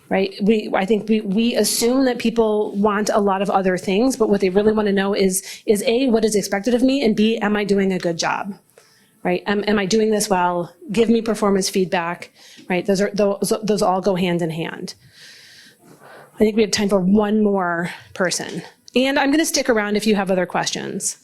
Right? I think we assume that people want a lot of other things, but what they really want to know is A, what is expected of me, and B, am I doing a good job? Right? Am I doing this well? Give me performance feedback. Right? Those all go hand in hand. I think we have time for one more person. And I'm going to stick around if you have other questions.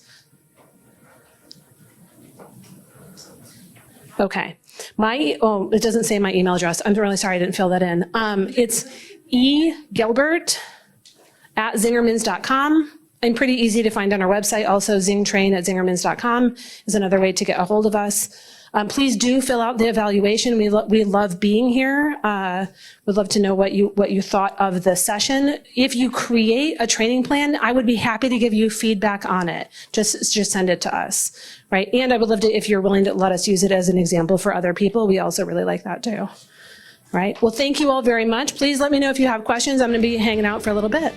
Okay. It doesn't say my email address. I'm really sorry I didn't fill that in. It's egilbert@zingermans.com. I'm pretty easy to find on our website. Also, ZingTrain@zingermans.com is another way to get a hold of us. Please do fill out the evaluation. We love being here. We'd love to know what you thought of the session. If you create a training plan, I would be happy to give you feedback on it. Just send it to us, right? And I would love to, if you're willing to let us use it as an example for other people, we also really like that too. Right? Well, thank you all very much. Please let me know if you have questions. I'm going to be hanging out for a little bit.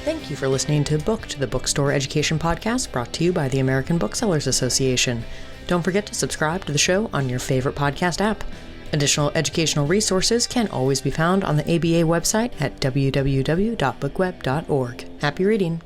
Thank you for listening to Booked, the bookstore education podcast brought to you by the American Booksellers Association. Don't forget to subscribe to the show on your favorite podcast app. Additional educational resources can always be found on the ABA website at www.bookweb.org. Happy reading!